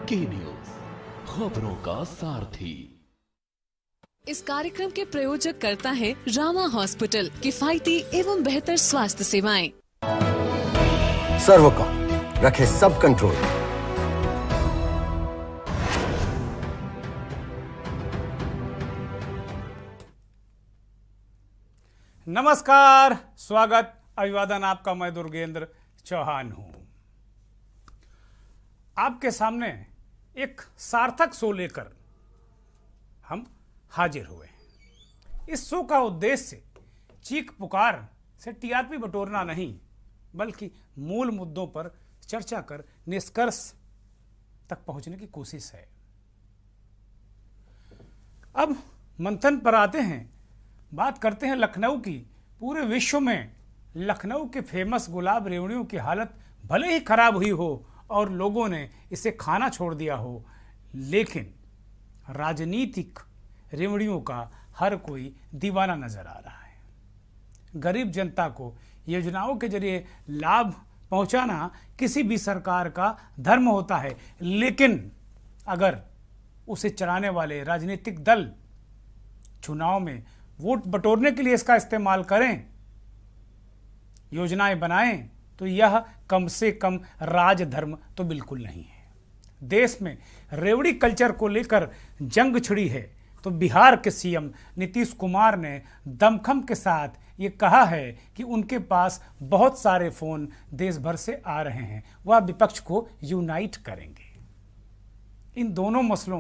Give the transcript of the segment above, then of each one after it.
के न्यूज, खबरों का सारथी। इस कार्यक्रम के प्रायोजक करता है रामा हॉस्पिटल, किफायती एवं बेहतर स्वास्थ्य सेवाएं। सर्वकॉम रखे सब कंट्रोल। नमस्कार, स्वागत, अभिवादन आपका। मैं दुर्गेंद्र चौहान हूं। आपके सामने एक सार्थक शो लेकर हम हाजिर हुए। इस शो का उद्देश्य चीख पुकार से टीआरपी बटोरना नहीं, बल्कि मूल मुद्दों पर चर्चा कर निष्कर्ष तक पहुंचने की कोशिश है। अब मंथन पर आते हैं, बात करते हैं लखनऊ की। पूरे विश्व में लखनऊ के फेमस गुलाब रेवड़ियों की हालत भले ही खराब हुई हो और लोगों ने इसे खाना छोड़ दिया हो, लेकिन राजनीतिक रेवड़ियों का हर कोई दीवाना नजर आ रहा है। गरीब जनता को योजनाओं के जरिए लाभ पहुंचाना किसी भी सरकार का धर्म होता है, लेकिन अगर उसे चलाने वाले राजनीतिक दल चुनाव में वोट बटोरने के लिए इसका इस्तेमाल करें, योजनाएं बनाएं, तो यह कम से कम राजधर्म तो बिल्कुल नहीं है। देश में रेवड़ी कल्चर को लेकर जंग छिड़ी है, तो बिहार के सीएम नीतीश कुमार ने दमखम के साथ ये कहा है कि उनके पास बहुत सारे फोन देश भर से आ रहे हैं, वह विपक्ष को यूनाइट करेंगे। इन दोनों मसलों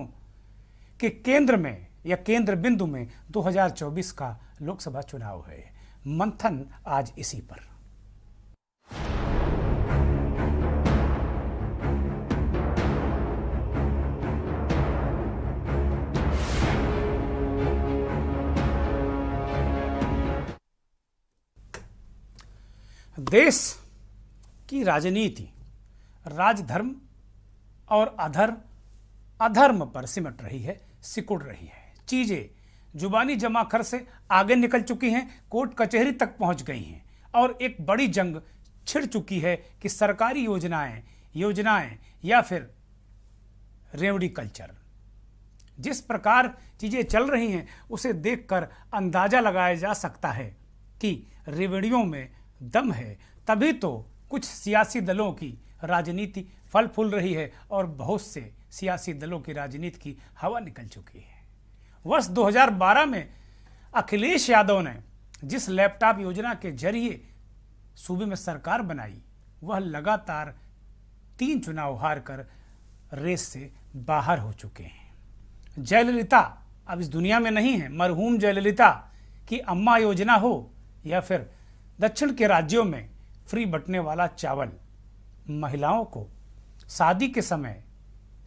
के केंद्र में या केंद्र बिंदु में 2024 का लोकसभा चुनाव है। मंथन आज इसी पर। देश की राजनीति राजधर्म और अधर्म पर सिमट रही है, सिकुड़ रही है। चीजें जुबानी जमाखर से आगे निकल चुकी हैं, कोर्ट कचहरी तक पहुंच गई हैं और एक बड़ी जंग छिड़ चुकी है कि सरकारी योजनाएं या फिर रेवड़ी कल्चर। जिस प्रकार चीजें चल रही हैं, उसे देखकर अंदाजा लगाया जा सकता है कि रेवड़ियों में दम है। तभी तो कुछ सियासी दलों की राजनीति फल फूल रही है और बहुत से सियासी दलों की राजनीति की हवा निकल चुकी है। वर्ष 2012 में अखिलेश यादव ने जिस लैपटॉप योजना के जरिए सूबे में सरकार बनाई, वह लगातार 3 चुनाव हारकर रेस से बाहर हो चुके हैं। जयललिता अब इस दुनिया में नहीं है। मरहूम जयललिता की अम्मा योजना हो या फिर दक्षिण के राज्यों में फ्री बंटने वाला चावल, महिलाओं को शादी के समय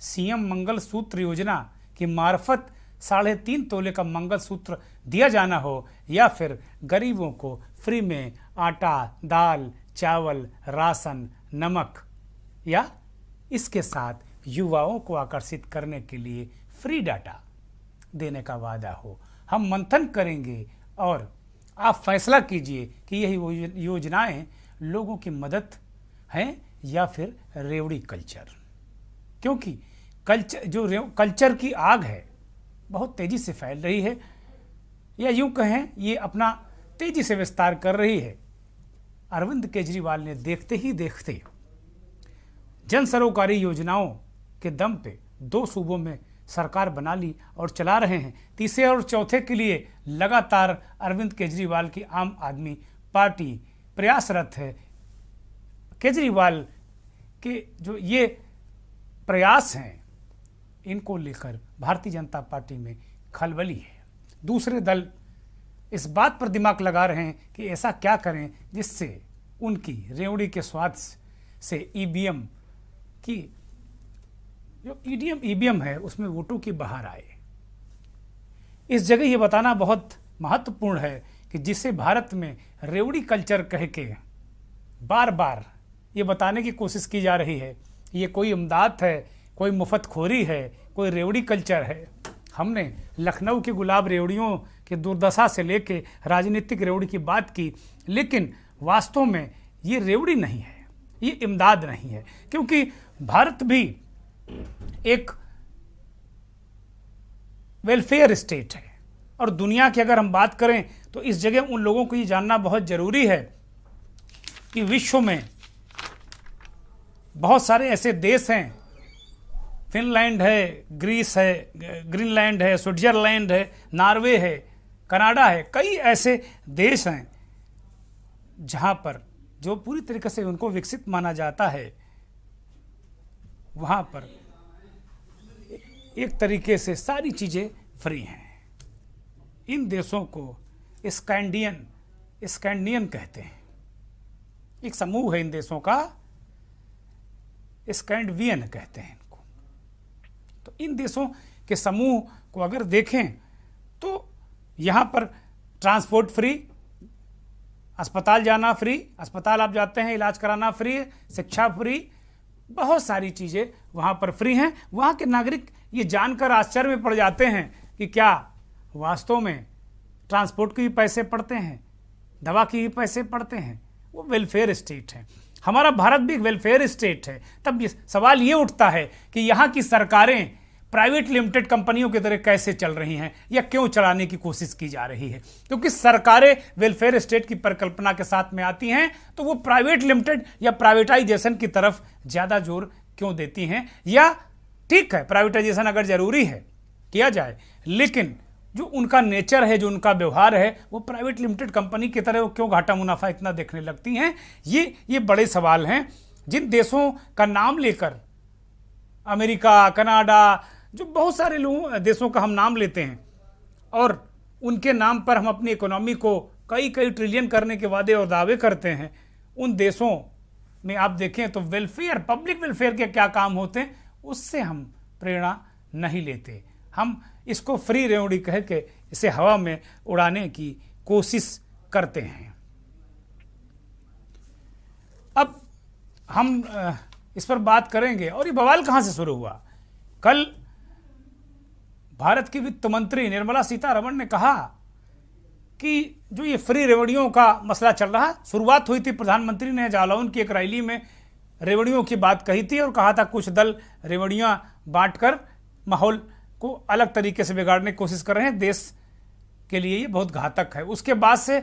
सीएम मंगल सूत्र योजना की मार्फत 3.5 तोले का मंगल सूत्र दिया जाना हो, या फिर गरीबों को फ्री में आटा, दाल, चावल, राशन, नमक, या इसके साथ युवाओं को आकर्षित करने के लिए फ्री डाटा देने का वादा हो। हम मंथन करेंगे और आप फैसला कीजिए कि यही योजनाएं लोगों की मदद हैं या फिर रेवड़ी कल्चर। क्योंकि कल्चर की आग है, बहुत तेजी से फैल रही है, या यूं कहें ये अपना तेजी से विस्तार कर रही है। अरविंद केजरीवाल ने देखते ही देखते जन सरोकारी योजनाओं के दम पे 2 सूबों में सरकार बना ली और चला रहे हैं। तीसरे और चौथे के लिए लगातार अरविंद केजरीवाल की आम आदमी पार्टी प्रयासरत है। केजरीवाल के जो ये प्रयास हैं, इनको लेकर भारतीय जनता पार्टी में खलबली है। दूसरे दल इस बात पर दिमाग लगा रहे हैं कि ऐसा क्या करें जिससे उनकी रेवड़ी के स्वाद से ईवीएम की जो ईवीएम है उसमें वोटों की बहार आए। इस जगह ये बताना बहुत महत्वपूर्ण है कि जिसे भारत में रेवड़ी कल्चर कह के बार बार ये बताने की कोशिश की जा रही है, ये कोई इमदाद है, कोई मुफ्तखोरी है, कोई रेवड़ी कल्चर है। हमने लखनऊ की गुलाब रेवड़ियों के दुर्दशा से लेके राजनीतिक रेवड़ी की बात की, लेकिन वास्तव में ये रेवड़ी नहीं है, ये इमदाद नहीं है, क्योंकि भारत भी एक वेलफेयर स्टेट है। और दुनिया की अगर हम बात करें तो इस जगह उन लोगों को ये जानना बहुत जरूरी है कि विश्व में बहुत सारे ऐसे देश हैं, फिनलैंड है, ग्रीस है, ग्रीनलैंड है, स्विट्जरलैंड है, नॉर्वे है, कनाडा है, कई ऐसे देश हैं जहां पर जो पूरी तरीके से उनको विकसित माना जाता है, वहां पर एक तरीके से सारी चीजें फ्री हैं। इन देशों को स्कैंडियन कहते हैं। एक समूह है इन देशों का, स्कैंडिवियन कहते हैं इनको। तो इन देशों के समूह को अगर देखें तो यहाँ पर ट्रांसपोर्ट फ्री, अस्पताल जाना फ्री, अस्पताल आप जाते हैं इलाज कराना फ्री है, शिक्षा फ्री, बहुत सारी चीज़ें वहाँ पर फ्री हैं। वहाँ के नागरिक ये जानकर आश्चर्य में पड़ जाते हैं कि क्या वास्तव में ट्रांसपोर्ट के भी पैसे पड़ते हैं, दवा के भी पैसे पड़ते हैं। वो वेलफेयर स्टेट है। हमारा भारत भी एक वेलफेयर स्टेट है। तब सवाल ये उठता है कि यहाँ की सरकारें प्राइवेट लिमिटेड कंपनियों की तरह कैसे चल रही हैं या क्यों चलाने की कोशिश की जा रही है। क्योंकि सरकारें वेलफेयर स्टेट की परिकल्पना के साथ में आती हैं तो वो प्राइवेट लिमिटेड या प्राइवेटाइजेशन की तरफ ज़्यादा जोर क्यों देती हैं। या ठीक है, प्राइवेटाइजेशन अगर जरूरी है किया जाए, लेकिन जो उनका नेचर है, जो उनका व्यवहार है, वो प्राइवेट लिमिटेड कंपनी की तरह वो क्यों घाटा मुनाफा इतना देखने लगती हैं। ये बड़े सवाल हैं। जिन देशों का नाम लेकर, अमेरिका, कनाडा, जो बहुत सारे देशों का हम नाम लेते हैं और उनके नाम पर हम अपनी इकोनॉमी को कई ट्रिलियन करने के वादे और दावे करते हैं, उन देशों में आप देखें तो वेलफेयर, पब्लिक वेलफेयर के क्या काम होते हैं, उससे हम प्रेरणा नहीं लेते। हम इसको फ्री रेवड़ी कह के इसे हवा में उड़ाने की कोशिश करते हैं। अब हम इस पर बात करेंगे। और ये बवाल कहां से शुरू हुआ? कल भारत की वित्त मंत्री निर्मला सीतारमण ने कहा कि जो ये फ्री रेवड़ियों का मसला चल रहा है, शुरुआत हुई थी प्रधानमंत्री ने जालौन की एक रैली में रेवड़ियों की बात कही थी और कहा था कुछ दल रेवड़ियां बांटकर माहौल को अलग तरीके से बिगाड़ने की कोशिश कर रहे हैं, देश के लिए ये बहुत घातक है। उसके बाद से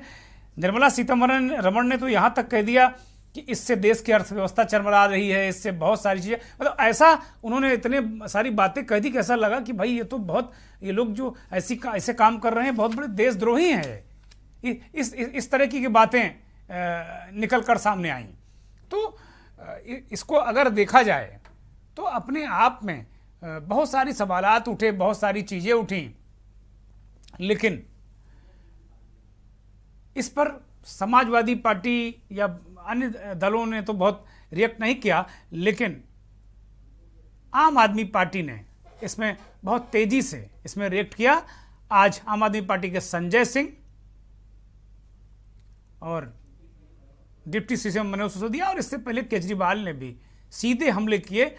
निर्मला सीतारमण ने तो यहाँ तक कह दिया कि इससे देश की अर्थव्यवस्था चरमरा रही है, इससे बहुत सारी चीज़ें, मतलब ऐसा उन्होंने इतने सारी बातें कह दी कि ऐसा लगा कि भाई ये तो बहुत, ये लोग जो ऐसे काम कर रहे हैं बहुत बड़े देशद्रोही हैं। इस तरह की बातें निकल कर सामने आई। तो इसको अगर देखा जाए तो अपने आप में बहुत सारी सवालात उठे, बहुत सारी चीज़ें उठी, लेकिन इस पर समाजवादी पार्टी या अन्य दलों ने तो बहुत रिएक्ट नहीं किया, लेकिन आम आदमी पार्टी ने इसमें बहुत तेजी से इसमें रिएक्ट किया। आज आम आदमी पार्टी के संजय सिंह और डिप्टी सीएम मनोज सिसोदिया और इससे पहले केजरीवाल ने भी सीधे हमले किए।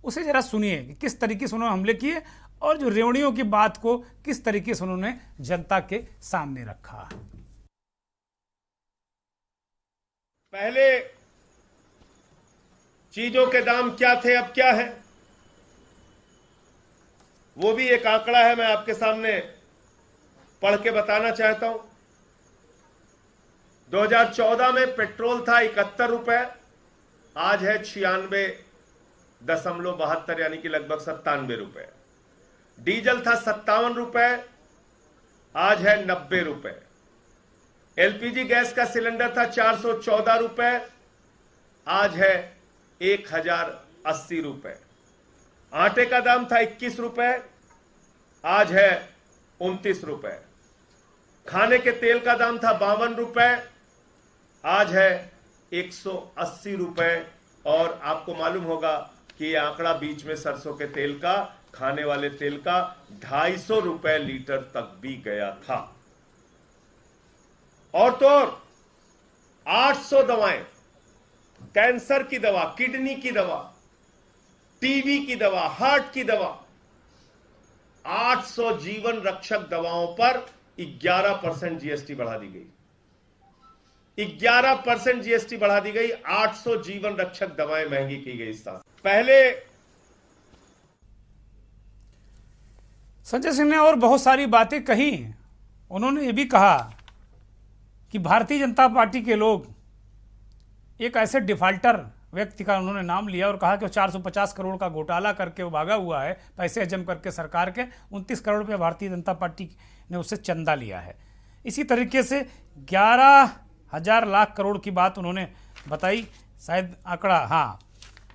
उसे जरा सुनिए कि किस तरीके से उन्होंने हमले किए और जो रेवड़ियों की बात को किस तरीके से उन्होंने जनता के सामने रखा। पहले चीजों के दाम क्या थे, अब क्या है, वो भी एक आंकड़ा है, मैं आपके सामने पढ़ के बताना चाहता हूं। 2014 में पेट्रोल था 71 रुपए, आज है 96.72 यानी कि लगभग 97 रुपए। डीजल था 57 रुपए, आज है 90 रुपए। एलपीजी गैस का सिलेंडर था 414 रुपए, आज है 1080 रुपए। आटे का दाम था 21 रुपए, आज है 29 रुपए। खाने के तेल का दाम था 52 रुपए, आज है 180 रुपए। और आपको मालूम होगा कि यह आंकड़ा बीच में सरसों के तेल का, खाने वाले तेल का 250 रुपए लीटर तक भी गया था। और तो और 800 दवाएं, कैंसर की दवा, किडनी की दवा, टीबी की दवा, हार्ट की दवा, 800 जीवन रक्षक दवाओं पर 11% जीएसटी बढ़ा दी गई। 11% जीएसटी बढ़ा दी गई। 800 जीवन रक्षक दवाएं महंगी की गई इस साल। पहले संजय सिंह ने और बहुत सारी बातें कही। उन्होंने ये भी कहा कि भारतीय जनता पार्टी के लोग, एक ऐसे डिफाल्टर व्यक्ति का उन्होंने नाम लिया और कहा कि वो 450 करोड़ का घोटाला करके वो भागा हुआ है, पैसे हजम करके सरकार के 29 करोड़ रुपये भारतीय जनता पार्टी ने उससे चंदा लिया है। इसी तरीके से 11,000 लाख करोड़ की बात उन्होंने बताई, शायद आंकड़ा, हाँ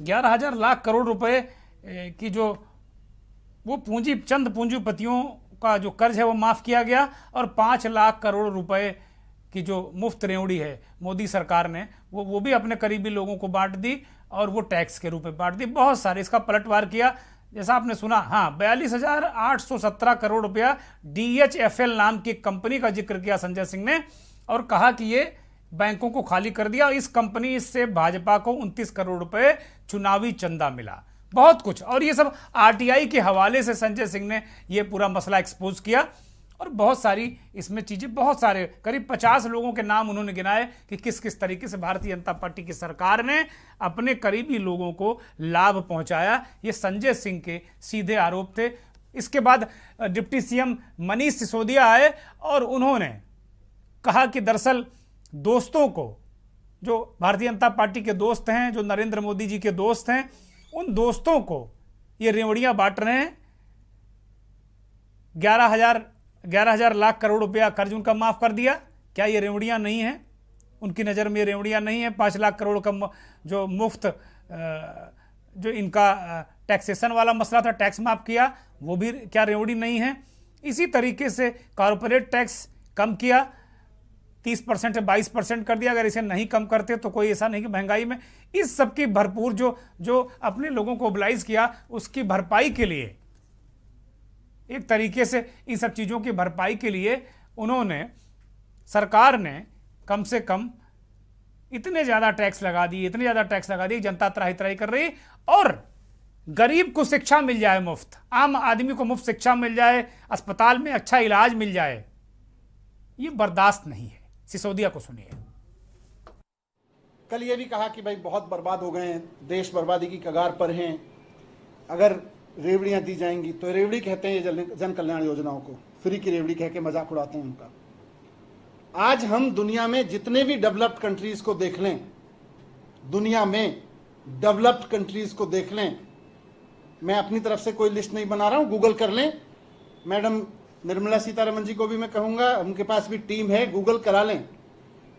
11,000 लाख करोड़ रुपए की जो वो चंद पूंजीपतियों का जो कर्ज है वो माफ़ किया गया, और 5 लाख करोड़ रुपए की जो मुफ्त रेवड़ी है मोदी सरकार ने वो भी अपने करीबी लोगों को बांट दी, और वो टैक्स के रूप में बांट दी। बहुत सारे इसका पलटवार किया, जैसा आपने सुना। हाँ, 42,817 करोड़ रुपया DHFL नाम की कंपनी का जिक्र किया संजय सिंह ने, और कहा कि ये बैंकों को खाली कर दिया। इस कंपनी से भाजपा को 29 करोड़ रुपए चुनावी चंदा मिला, बहुत कुछ। और ये सब RTI के हवाले से संजय सिंह ने ये पूरा मसला एक्सपोज किया, और बहुत सारी इसमें चीजें, बहुत सारे करीब 50 लोगों के नाम उन्होंने गिनाए कि किस किस तरीके से भारतीय जनता पार्टी की सरकार ने अपने करीबी लोगों को लाभ पहुंचाया। ये संजय सिंह के सीधे आरोप थे। इसके बाद डिप्टी CM मनीष सिसोदिया आए और उन्होंने कहा कि दरअसल दोस्तों को, जो भारतीय जनता पार्टी के दोस्त हैं, जो नरेंद्र मोदी जी के दोस्त हैं, उन दोस्तों को ये रेवड़ियां बांट रहे हैं। 11,000 लाख करोड़ रुपया कर्ज उनका माफ कर दिया। क्या ये रेवड़ियां नहीं हैं? उनकी नज़र में ये रेवड़ियां नहीं है। 5 लाख करोड़ का जो मुफ्त जो इनका टैक्सेशन वाला मसला था, टैक्स माफ किया, वो भी क्या रेवड़ी नहीं है? इसी तरीके से कॉरपोरेट टैक्स कम किया, 30% से 22% कर दिया। अगर इसे नहीं कम करते तो कोई ऐसा नहीं कि महंगाई में, इस सब की भरपूर जो अपने लोगों को मोबिलाइज किया, उसकी भरपाई के लिए, एक तरीके से इन सब चीज़ों की भरपाई के लिए उन्होंने, सरकार ने कम से कम इतने ज़्यादा टैक्स लगा दिए, जनता त्राही त्राही कर रही। और गरीब को शिक्षा मिल जाए मुफ्त, आम आदमी को मुफ्त शिक्षा मिल जाए, अस्पताल में अच्छा इलाज मिल जाए, ये बर्दाश्त नहीं है। सिसोदिया को सुनिए। कल ये भी कहा कि भाई बहुत बर्बाद हो गए हैं, देश बर्बादी की कगार पर हैं, अगर रेवड़ियां दी जाएंगी तो, रेवड़ी कहते हैं ये जन कल्याण योजनाओं को, फ्री की रेवड़ी कह के मजाक उड़ाते हैं उनका। आज हम दुनिया में जितने भी डेवलप्ड कंट्रीज को देख लें, दुनिया में डेवलप्ड कंट्रीज को देख लें, मैं अपनी तरफ से कोई लिस्ट नहीं बना रहा हूं, गूगल कर लें। मैडम निर्मला सीतारमण जी को भी मैं कहूंगा, उनके पास भी टीम है, गूगल करा लें।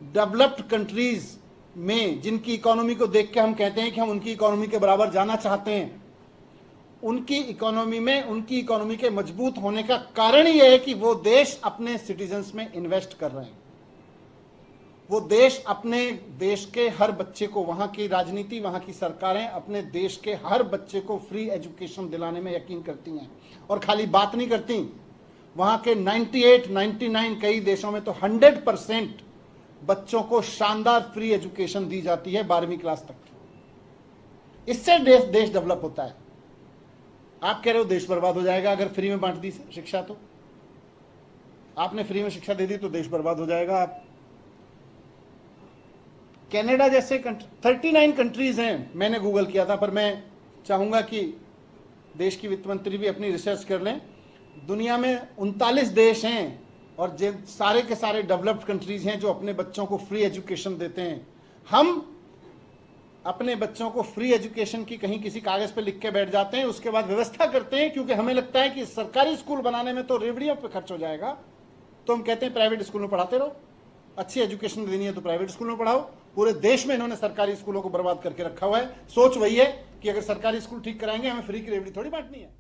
डेवलप्ड कंट्रीज में जिनकी इकोनॉमी को देख के हम कहते हैं कि हम उनकी इकोनॉमी के बराबर जाना चाहते हैं, उनकी इकोनॉमी में, उनकी इकोनॉमी के मजबूत होने का कारण यह है कि वो देश अपने सिटीजन्स में इन्वेस्ट कर रहे हैं। वो देश अपने देश के हर बच्चे को, वहां की राजनीति, वहां की सरकारें अपने देश के हर बच्चे को फ्री एजुकेशन दिलाने में यकीन करती हैं, और खाली बात नहीं करती। वहां के 98, 99, कई देशों में तो 100% बच्चों को शानदार फ्री एजुकेशन दी जाती है 12वीं क्लास तक। इससे देश डेवलप होता है। आप कह रहे हो देश बर्बाद हो जाएगा अगर फ्री में बांट दी शिक्षा, तो आपने फ्री में शिक्षा दे दी तो देश बर्बाद हो जाएगा। आप कनाडा जैसे 39 कंट्रीज हैं, मैंने गूगल किया था, पर मैं चाहूंगा कि देश की वित्त मंत्री भी अपनी रिसर्च कर लें। दुनिया में 39 देश हैं, और जो सारे के सारे डेवलप्ड कंट्रीज हैं जो अपने बच्चों को फ्री एजुकेशन देते हैं। हम अपने बच्चों को फ्री एजुकेशन की कहीं किसी कागज पे लिख के बैठ जाते हैं, उसके बाद व्यवस्था करते हैं, क्योंकि हमें लगता है कि सरकारी स्कूल बनाने में तो रेवड़ियों पे खर्च हो जाएगा, तो हम कहते हैं प्राइवेट स्कूल में पढ़ाते रहो, अच्छी एजुकेशन देनी है तो प्राइवेट स्कूल में पढ़ाओ। पूरे देश में इन्होंने सरकारी स्कूलों को बर्बाद करके रखा हुआ है। सोच वही है कि अगर सरकारी स्कूल ठीक कराएंगे, हमें फ्री की रेवड़ी थोड़ी बांटनी है।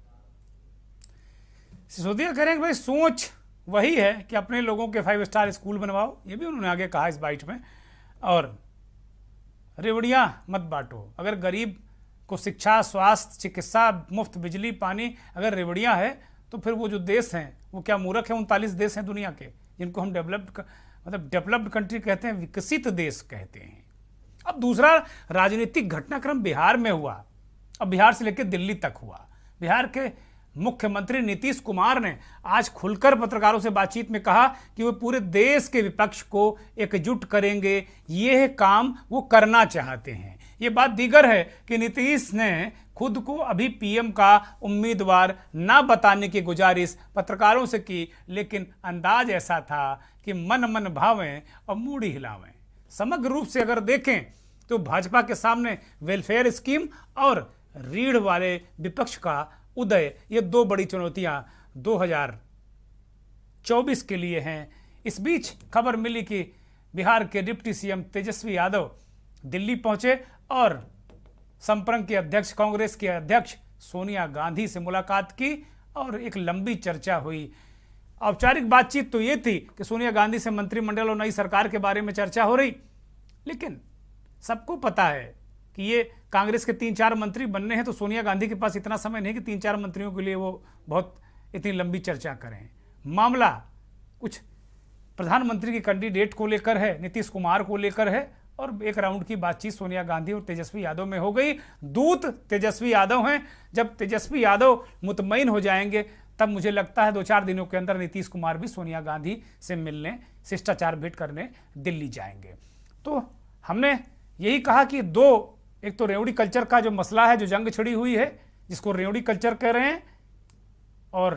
सिसोदिया कह रहे हैं कि भाई सोच वही है कि अपने लोगों के 5 स्टार स्कूल बनवाओ, ये भी उन्होंने आगे कहा इस बाइट में, और रेवड़ियां मत बांटो। अगर गरीब को शिक्षा, स्वास्थ्य, चिकित्सा, मुफ्त बिजली, पानी अगर रेवड़ियां है, तो फिर वो जो देश हैं वो क्या मूर्ख है? 39 देश हैं दुनिया के जिनको हम डेवलप्ड कंट्री कहते हैं, विकसित देश कहते हैं। अब दूसरा राजनीतिक घटनाक्रम बिहार में हुआ, अब बिहार से लेकर दिल्ली तक हुआ। बिहार के मुख्यमंत्री नीतीश कुमार ने आज खुलकर पत्रकारों से बातचीत में कहा कि वो पूरे देश के विपक्ष को एकजुट करेंगे, यह काम वो करना चाहते हैं। ये बात दीगर है कि नीतीश ने खुद को अभी पीएम का उम्मीदवार ना बताने की गुजारिश पत्रकारों से की, लेकिन अंदाज ऐसा था कि मन मन भावें और मूड़ी हिलावें। समग्र रूप से अगर देखें तो भाजपा के सामने वेलफेयर स्कीम और रीढ़ वाले विपक्ष का उदय, ये दो बड़ी चुनौतियां 2024 के लिए हैं। इस बीच खबर मिली कि बिहार के डिप्टी सीएम तेजस्वी यादव दिल्ली पहुंचे और संप्रग के अध्यक्ष, कांग्रेस के अध्यक्ष सोनिया गांधी से मुलाकात की और एक लंबी चर्चा हुई। औपचारिक बातचीत तो ये थी कि सोनिया गांधी से मंत्रिमंडल और नई सरकार के बारे में चर्चा हो रही, लेकिन सबको पता है कि ये कांग्रेस के 3-4 मंत्री बनने हैं, तो सोनिया गांधी के पास इतना समय नहीं कि 3-4 मंत्रियों के लिए वो बहुत इतनी लंबी चर्चा करें। मामला कुछ प्रधानमंत्री के कैंडिडेट को लेकर है, नीतीश कुमार को लेकर है, और एक राउंड की बातचीत सोनिया गांधी और तेजस्वी यादव में हो गई। दूत तेजस्वी यादव हैं। जब तेजस्वी यादव मुतमईन हो जाएंगे तब मुझे लगता है 2-4 दिनों के अंदर नीतीश कुमार भी सोनिया गांधी से मिलने, शिष्टाचार भेंट करने दिल्ली जाएंगे। तो हमने यही कहा कि एक तो रेवड़ी कल्चर का जो मसला है, जो जंग छिड़ी हुई है, जिसको रेवड़ी कल्चर कह रहे हैं, और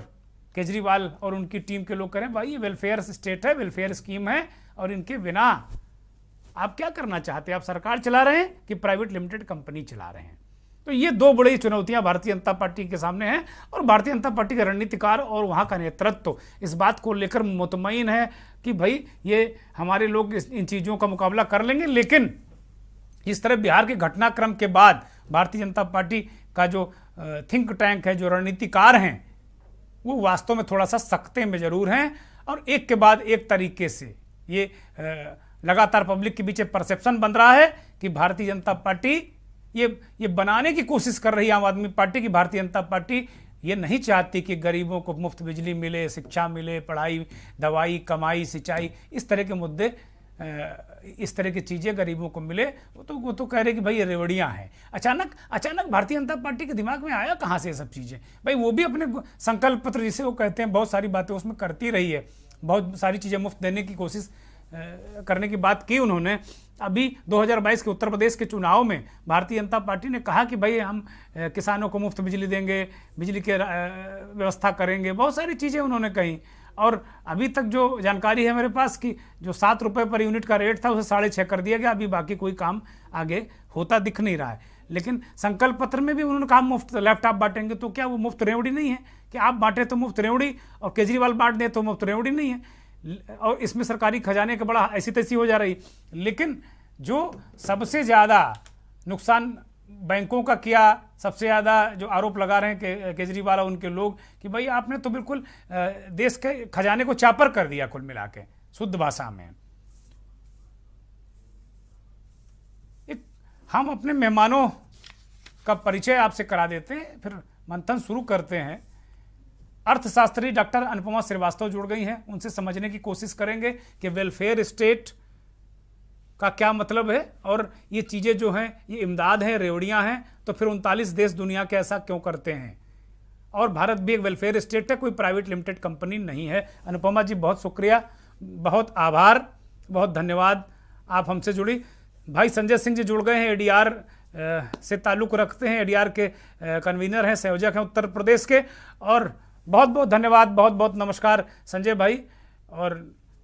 केजरीवाल और उनकी टीम के लोग करें भाई ये वेलफेयर स्टेट है, वेलफेयर स्कीम है, और इनके बिना आप क्या करना चाहते हैं? आप सरकार चला रहे हैं कि प्राइवेट लिमिटेड कंपनी चला रहे हैं? तो ये दो बड़ी चुनौतियां भारतीय जनता पार्टी के सामने हैं, और भारतीय जनता पार्टी के रणनीतिकार और वहां का नेतृत्व इस बात को लेकर मुतमईन है कि भाई ये हमारे लोग इन चीज़ों का मुकाबला कर लेंगे। लेकिन इस तरह बिहार के घटनाक्रम के बाद भारतीय जनता पार्टी का जो थिंक टैंक है, जो रणनीतिकार हैं, वो वास्तव में थोड़ा सा सख्ते में जरूर हैं, और एक के बाद एक तरीके से ये लगातार पब्लिक के बीच परसेप्शन बन रहा है कि भारतीय जनता पार्टी ये बनाने की कोशिश कर रही है, आम आदमी पार्टी की भारतीय जनता पार्टी ये नहीं चाहती कि गरीबों को मुफ्त बिजली मिले, शिक्षा मिले, पढ़ाई, दवाई, कमाई, सिंचाई, इस तरह के मुद्दे, इस तरह की चीज़ें गरीबों को मिले। वो तो कह रहे कि भाई ये रेवड़ियाँ हैं। अचानक भारतीय जनता पार्टी के दिमाग में आया कहाँ से ये सब चीज़ें? भाई वो भी अपने संकल्प पत्र जिसे वो कहते हैं, बहुत सारी बातें उसमें करती रही है, बहुत सारी चीज़ें मुफ्त देने की कोशिश करने की बात की उन्होंने। अभी 2022 के उत्तर प्रदेश के चुनाव में भारतीय जनता पार्टी ने कहा कि भाई हम किसानों को मुफ्त बिजली देंगे, बिजली के व्यवस्था करेंगे, बहुत सारी चीज़ें उन्होंने कही। और अभी तक जो जानकारी है मेरे पास कि जो 7 रुपये पर यूनिट का रेट था उसे 6.5 कर दिया गया। अभी बाकी कोई काम आगे होता दिख नहीं रहा है। लेकिन संकल्प पत्र में भी उन्होंने कहा मुफ्त लैपटॉप बांटेंगे, तो क्या वो मुफ्त रेवड़ी नहीं है कि आप बांटे तो मुफ्त रेवड़ी और केजरीवाल बांट दें तो मुफ्त रेवड़ी नहीं है? और इसमें सरकारी खजाने का बड़ा ऐसी तैसी हो जा रही। लेकिन जो सबसे ज़्यादा नुकसान बैंकों का किया, सबसे ज़्यादा जो आरोप लगा रहे हैं केजरीवाल और उनके लोग कि भाई आपने तो बिल्कुल देश के खजाने को चापर कर दिया, कुल मिला के शुद्ध भाषा में। हम अपने मेहमानों का परिचय आपसे करा देते हैं, फिर मंथन शुरू करते हैं। अर्थशास्त्री डॉक्टर अनुपमा श्रीवास्तव जुड़ गई हैं, उनसे समझने की कोशिश करेंगे कि वेलफेयर स्टेट का क्या मतलब है, और ये चीज़ें जो हैं ये इमदाद हैं, रेवड़ियाँ हैं, तो फिर 39 देश दुनिया के ऐसा क्यों करते हैं? और भारत भी एक वेलफेयर स्टेट है, कोई प्राइवेट लिमिटेड कंपनी नहीं है। अनुपमा जी बहुत शुक्रिया, बहुत आभार, बहुत धन्यवाद, आप हमसे जुड़ी। भाई संजय सिंह जी जुड़ गए हैं, एडीआर से ताल्लुक़ रखते हैं, एडीआर के कन्वीनर हैं, संयोजक हैं उत्तर प्रदेश के, और बहुत बहुत धन्यवाद, बहुत बहुत नमस्कार संजय भाई। और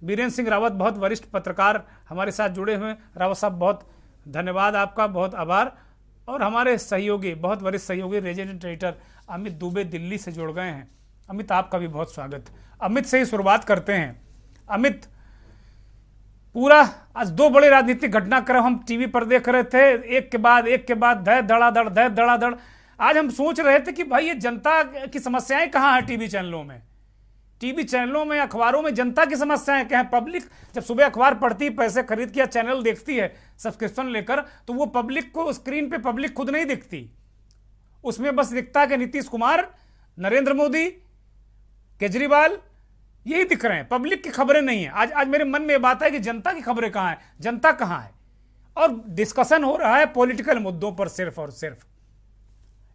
बीरेंद्र सिंह रावत बहुत वरिष्ठ पत्रकार हमारे साथ जुड़े हुए हैं। रावत साहब बहुत धन्यवाद आपका, बहुत आभार। और हमारे सहयोगी, बहुत वरिष्ठ सहयोगी रेजिडेंट एडिटर अमित दुबे दिल्ली से जुड़ गए हैं। अमित आपका भी बहुत स्वागत। अमित से ही शुरुआत करते हैं। अमित, पूरा आज 2 बड़े राजनीतिक घटनाक्रम हम टीवी पर देख रहे थे, एक के बाद धड़ धड़ाधड़। आज हम सोच रहे थे कि भाई ये जनता की समस्याएं कहाँ हैं? टीवी चैनलों में, अखबारों में जनता की समस्याएं क्या है? पब्लिक जब सुबह अखबार पढ़ती, पैसे खरीद के या चैनल देखती है सब्सक्रिप्शन लेकर, तो वो पब्लिक को स्क्रीन पे पब्लिक खुद नहीं दिखती, उसमें बस दिखता है कि नीतीश कुमार, नरेंद्र मोदी, केजरीवाल, यही दिख रहे हैं, पब्लिक की खबरें नहीं है। आज मेरे मन में ये बात है कि जनता की खबरें कहाँ है, जनता कहाँ है? और डिस्कशन हो रहा है पॉलिटिकल मुद्दों पर सिर्फ और सिर्फ।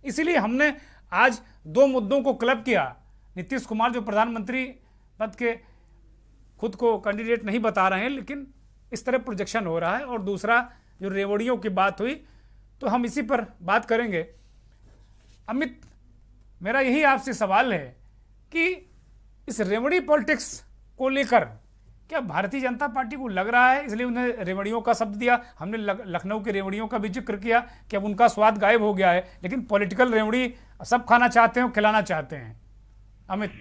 इसीलिए हमने आज 2 मुद्दों को क्लब किया। नीतीश कुमार जो प्रधानमंत्री पद के खुद को कैंडिडेट नहीं बता रहे हैं, लेकिन इस तरह प्रोजेक्शन हो रहा है, और दूसरा जो रेवड़ियों की बात हुई, तो हम इसी पर बात करेंगे। अमित, मेरा यही आपसे सवाल है कि इस रेवड़ी पॉलिटिक्स को लेकर क्या भारतीय जनता पार्टी को लग रहा है, इसलिए उन्हें रेवड़ियों का शब्द दिया, हमने लखनऊ के रेवड़ियों का भी जिक्र किया कि अब उनका स्वाद गायब हो गया है, लेकिन पॉलिटिकल रेवड़ी सब खाना चाहते हैं, खिलाना चाहते हैं। अमित,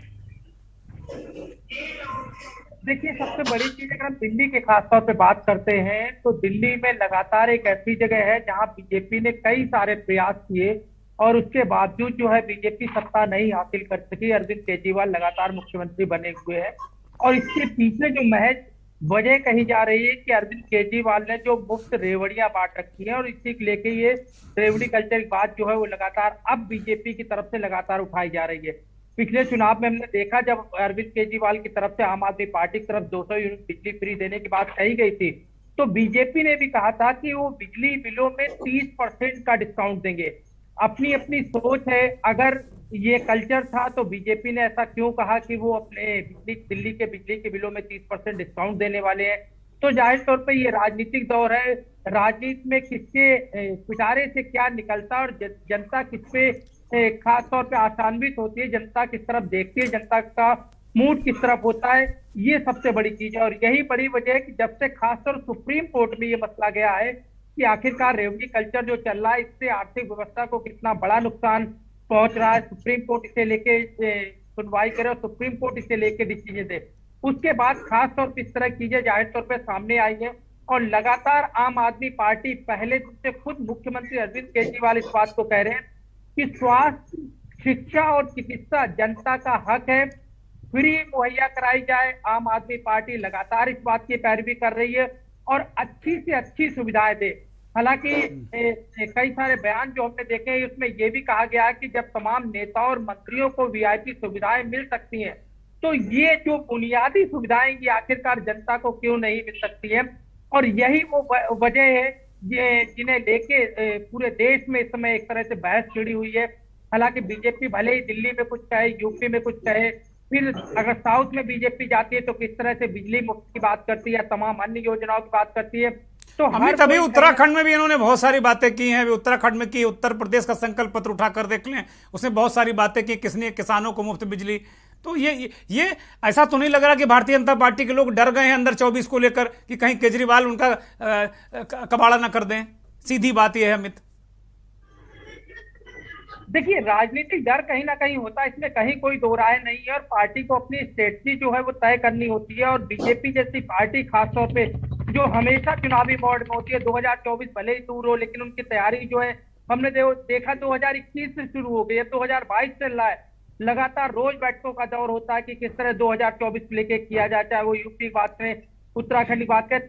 देखिए, सबसे बड़ी चीज अगर हम दिल्ली के खासतौर पे बात करते हैं तो दिल्ली में लगातार एक ऐसी जगह है जहां बीजेपी ने कई सारे प्रयास किए और उसके बावजूद जो है बीजेपी सत्ता नहीं हासिल कर सकी। अरविंद केजरीवाल लगातार मुख्यमंत्री बने हुए हैं और इसके पीछे जो महज वजह कही जा रही है कि अरविंद केजरीवाल ने जो मुफ्त रेवड़ियां बांट रखी है और इसी को लेके ये रेवड़ी कल्चर की बात जो है वो लगातार अब बीजेपी की तरफ से लगातार उठाई जा रही है। पिछले चुनाव में हमने देखा जब अरविंद केजरीवाल की तरफ से आम आदमी पार्टी की तरफ 200 यूनिट बिजली फ्री देने की बात कही गई थी, तो बीजेपी ने भी कहा था कि वो बिजली बिलों में 30% का डिस्काउंट देंगे। अपनी अपनी सोच है, अगर ये कल्चर था तो बीजेपी ने ऐसा क्यों कहा कि वो अपने दिल्ली के बिजली के बिलों में 30% डिस्काउंट देने वाले हैं। तो जाहिर तौर पे ये राजनीतिक दौर है, राजनीति में किसके पिटारे से क्या निकलता है और जनता किस पे खास तौर पे आसान्वित होती है, जनता किस तरफ देखती है, जनता का मूड किस तरफ होता है, ये सबसे बड़ी चीज है। और यही बड़ी वजह है कि जब से खासतौर सुप्रीम कोर्ट में ये मसला गया है कि आखिरकार रेवड़ी कल्चर जो चल रहा है इससे आर्थिक व्यवस्था को कितना बड़ा नुकसान पहुंच रहा है, सुप्रीम कोर्ट इसे लेके सुनवाई करे और सुप्रीम कोर्ट इसे लेके डिसीजन दे, उसके बाद खास तौर पर इस तरह की चीजें जाहिर तौर पर सामने आई है। और लगातार आम आदमी पार्टी पहले से खुद मुख्यमंत्री अरविंद केजरीवाल इस बात को कह रहे हैं कि स्वास्थ्य, शिक्षा और चिकित्सा जनता का हक है, फ्री मुहैया कराई जाए। आम आदमी पार्टी लगातार इस बात की पैरवी कर रही है और अच्छी से अच्छी सुविधाएं दे। हालांकि कई सारे बयान जो हमने देखे हैं उसमें यह भी कहा गया है कि जब तमाम नेताओं और मंत्रियों को वीआईपी सुविधाएं मिल सकती हैं तो ये जो बुनियादी सुविधाएं ये आखिरकार जनता को क्यों नहीं मिल सकती है। और यही वो वजह है ये जिन्हें लेके पूरे देश में इस समय एक तरह से बहस छिड़ी हुई है। हालांकि बीजेपी भले ही दिल्ली में कुछ कहे, यूपी में कुछ कहे, फिर अगर साउथ में बीजेपी जाती है तो किस तरह से बिजली मुफ्त की बात करती है, तमाम अन्य योजनाओं की बात करती है। तो अमित, अभी उत्तराखंड में भी इन्होंने बहुत सारी बातें की हैं। उत्तराखंड में की, उत्तर प्रदेश का संकल्प पत्र उठाकर देख लें, उसने बहुत सारी बातें की, किसने किसानों को मुफ्त बिजली। तो ये ऐसा तो नहीं लग रहा कि भारतीय जनता पार्टी के लोग डर गए हैं अंदर 24 को लेकर कि कहीं केजरीवाल उनका कबाड़ा ना कर दें? सीधी बात यह है अमित। देखिए, राजनीतिक डर कहीं ना कहीं होता है, इसमें कहीं कोई दो राय नहीं है और पार्टी को अपनी स्ट्रेटजी जो है वो तय करनी होती है। और बीजेपी जैसी पार्टी खासतौर पे जो हमेशा चुनावी मोड में होती है, 2024 भले ही दूर हो लेकिन उनकी तैयारी जो है हमने देखा 2021 से शुरू हो गई है, 2022 चल रहा है, लगातार रोज बैठकों का दौर होता है कि किस तरह 2024 लेके किया जाए, चाहे वो यूपी की बात करें, उत्तराखंड की बात करें,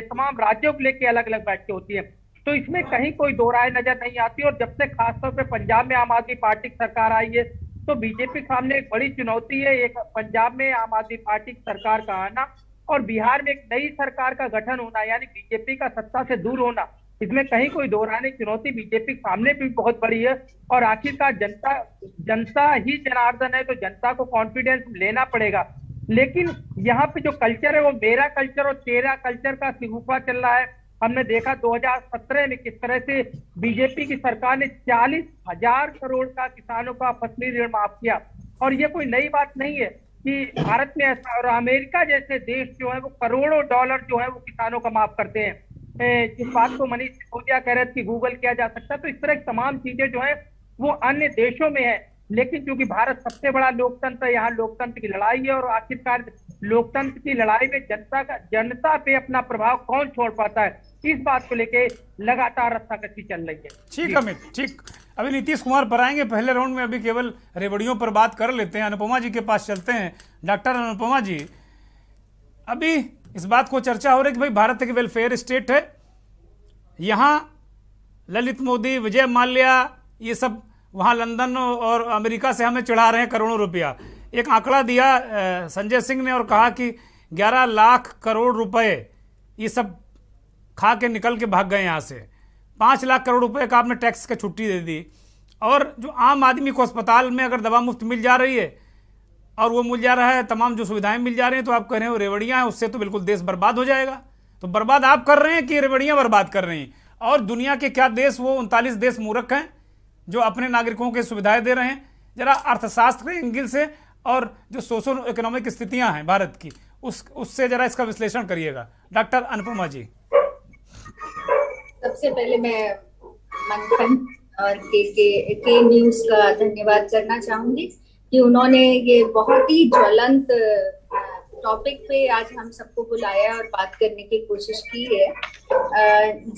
तमाम राज्यों को लेके अलग अलग बैठकें होती है। तो इसमें कहीं कोई दो राय नजर नहीं आती। और जब से खासतौर पे पंजाब में आम आदमी पार्टी की सरकार आई है तो बीजेपी के सामने एक बड़ी चुनौती है, एक पंजाब में आम आदमी पार्टी की सरकार का आना और बिहार में एक नई सरकार का गठन होना, यानी बीजेपी का सत्ता से दूर होना, इसमें कहीं कोई दो राय नहीं। चुनौती बीजेपी के सामने भी बहुत बड़ी है और आखिरकार जनता ही जनार्दन है, तो जनता को कॉन्फिडेंस लेना पड़ेगा। लेकिन यहाँ पे जो कल्चर है वो मेरा कल्चर और तेरा कल्चर का सिगुफा चल रहा है। हमने देखा 2017 में किस तरह से बीजेपी की सरकार ने 40,000 करोड़ का किसानों का फसली ऋण माफ किया। और ये कोई नई बात नहीं है कि भारत में ऐसा, और अमेरिका जैसे देश जो है वो करोड़ों डॉलर जो है वो किसानों का माफ करते हैं। जिस बात को मनीष सिसोदिया कह रहे थे कि गूगल किया जा सकता है, तो इस तरह की तमाम चीजें जो है वो अन्य देशों में है। लेकिन क्योंकि भारत सबसे बड़ा लोकतंत्र है, यहाँ लोकतंत्र की लड़ाई है और आखिरकार लोकतंत्र की लड़ाई में जनता पे अपना प्रभाव कौन छोड़ पाता है, इस बात को लेके लगातार रस्साकसी चल रही है। ठीक अमित, ठीक। अभी नीतीश कुमार पर आएंगे पहले राउंड में, अभी केवल रेवड़ियों पर बात कर लेते हैं। अनुपमा जी के पास चलते हैं। डॉक्टर अनुपमा जी, अभी इस बात को चर्चा हो रही है कि भाई भारत एक वेलफेयर स्टेट है, यहाँ ललित मोदी, विजय माल्या, ये सब वहाँ लंदन और अमेरिका से हमें चढ़ा रहे हैं करोड़ों रुपया। एक आंकड़ा दिया संजय सिंह ने और कहा कि 11 लाख करोड़ रुपए ये सब खा के निकल के भाग गए यहाँ से। 5 लाख करोड़ रुपए का आपने टैक्स की छुट्टी दे दी। और जो आम आदमी को अस्पताल में अगर दवा मुफ्त मिल जा रही है और वो मिल जा रहा है, तमाम जो सुविधाएं मिल जा रही हैं, तो आप कह रहे हैं वो रेवड़ियाँ हैं, उससे तो बिल्कुल देश बर्बाद हो जाएगा। तो बर्बाद आप कर रहे हैं कि रेवड़ियाँ बर्बाद कर रही हैं? और दुनिया के क्या देश, वो 39 देश मूर्ख हैं जो अपने नागरिकों के सुविधाएं दे रहे हैं, जरा अर्थशास्त्र के एंगल से और जो सोशो इकोनॉमिक स्थितियां हैं भारत की उससे जरा इसका विश्लेषण करिएगा डॉक्टर अनुपमा जी। सबसे पहले मैं मंथन और के न्यूज का धन्यवाद करना चाहूंगी कि उन्होंने ये बहुत ही ज्वलंत टॉपिक पे आज हम सबको बुलाया और बात करने की कोशिश की है।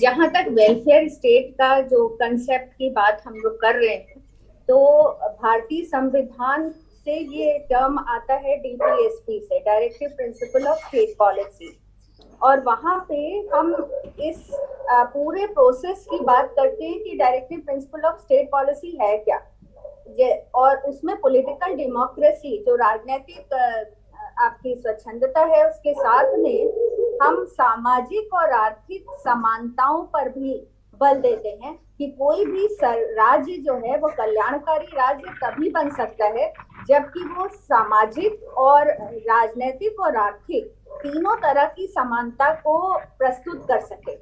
जहां तक वेलफेयर स्टेट का जो कंसेप्ट की बात हम लोग कर रहे हैं, तो भारतीय संविधान से ये टर्म आता है DPSP से, directive principle of state policy, और वहां पे हम इस पूरे प्रोसेस की बात करते हैं कि directive principle of state policy है क्या, और उसमें पॉलिटिकल डेमोक्रेसी जो राजनीतिक आपकी स्वच्छंदता है, उसके साथ में हम सामाजिक और आर्थिक समानताओं पर भी बल देते हैं कि कोई भी राज्य जो है वो कल्याणकारी राज्य तभी बन सकता है जबकि वो सामाजिक और राजनीतिक और आर्थिक तीनों तरह की समानता को प्रस्तुत कर सके।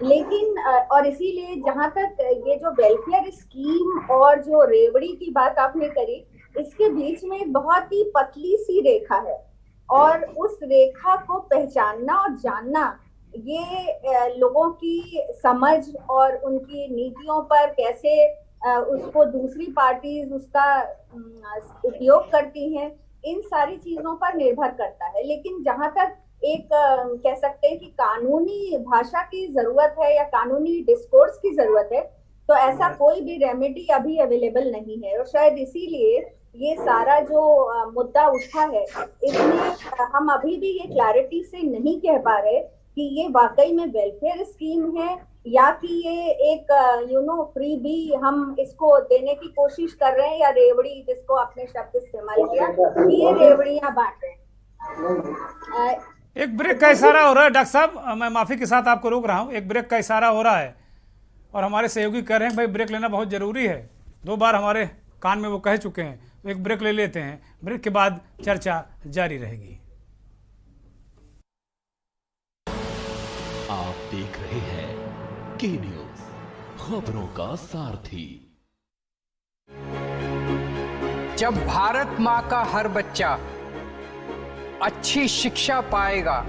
लेकिन और इसीलिए जहां तक ये जो वेलफेयर स्कीम और जो रेवड़ी की बात आपने करी, इसके बीच में एक बहुत ही पतली सी रेखा है, और उस रेखा को पहचानना और जानना ये लोगों की समझ और उनकी नीतियों पर कैसे उसको दूसरी पार्टीज उसका उपयोग करती हैं, इन सारी चीजों पर निर्भर करता है। लेकिन जहां तक एक कह सकते हैं कि कानूनी भाषा की जरूरत है या कानूनी डिस्कोर्स की जरूरत है, तो ऐसा कोई भी रेमेडी अभी अवेलेबल नहीं है, और शायद इसीलिए ये सारा जो मुद्दा उठा है, इसमें हम अभी भी ये क्लैरिटी से नहीं कह पा रहे कि ये वाकई में वेलफेयर स्कीम है या कि ये एक फ्री भी हम इसको देने की कोशिश कर रहे हैं, या रेवड़ी जिसको आपने शब्द इस्तेमाल किया, ये रेवड़ियां बांट रहे हैं। एक ब्रेक का इशारा हो रहा है डॉक्टर साहब, मैं माफी के साथ आपको रोक रहा हूँ, एक ब्रेक का इशारा हो रहा है और हमारे सहयोगी कह रहे हैं भाई ब्रेक लेना बहुत जरूरी है, 2 बार हमारे कान में वो कह चुके हैं, तो एक ब्रेक ले लेते हैं, ब्रेक के बाद चर्चा जारी रहेगी। आप देख रहे हैं के न्यूज, खबरों का सारथी। जब भारत माँ का हर बच्चा अच्छी शिक्षा पाएगा,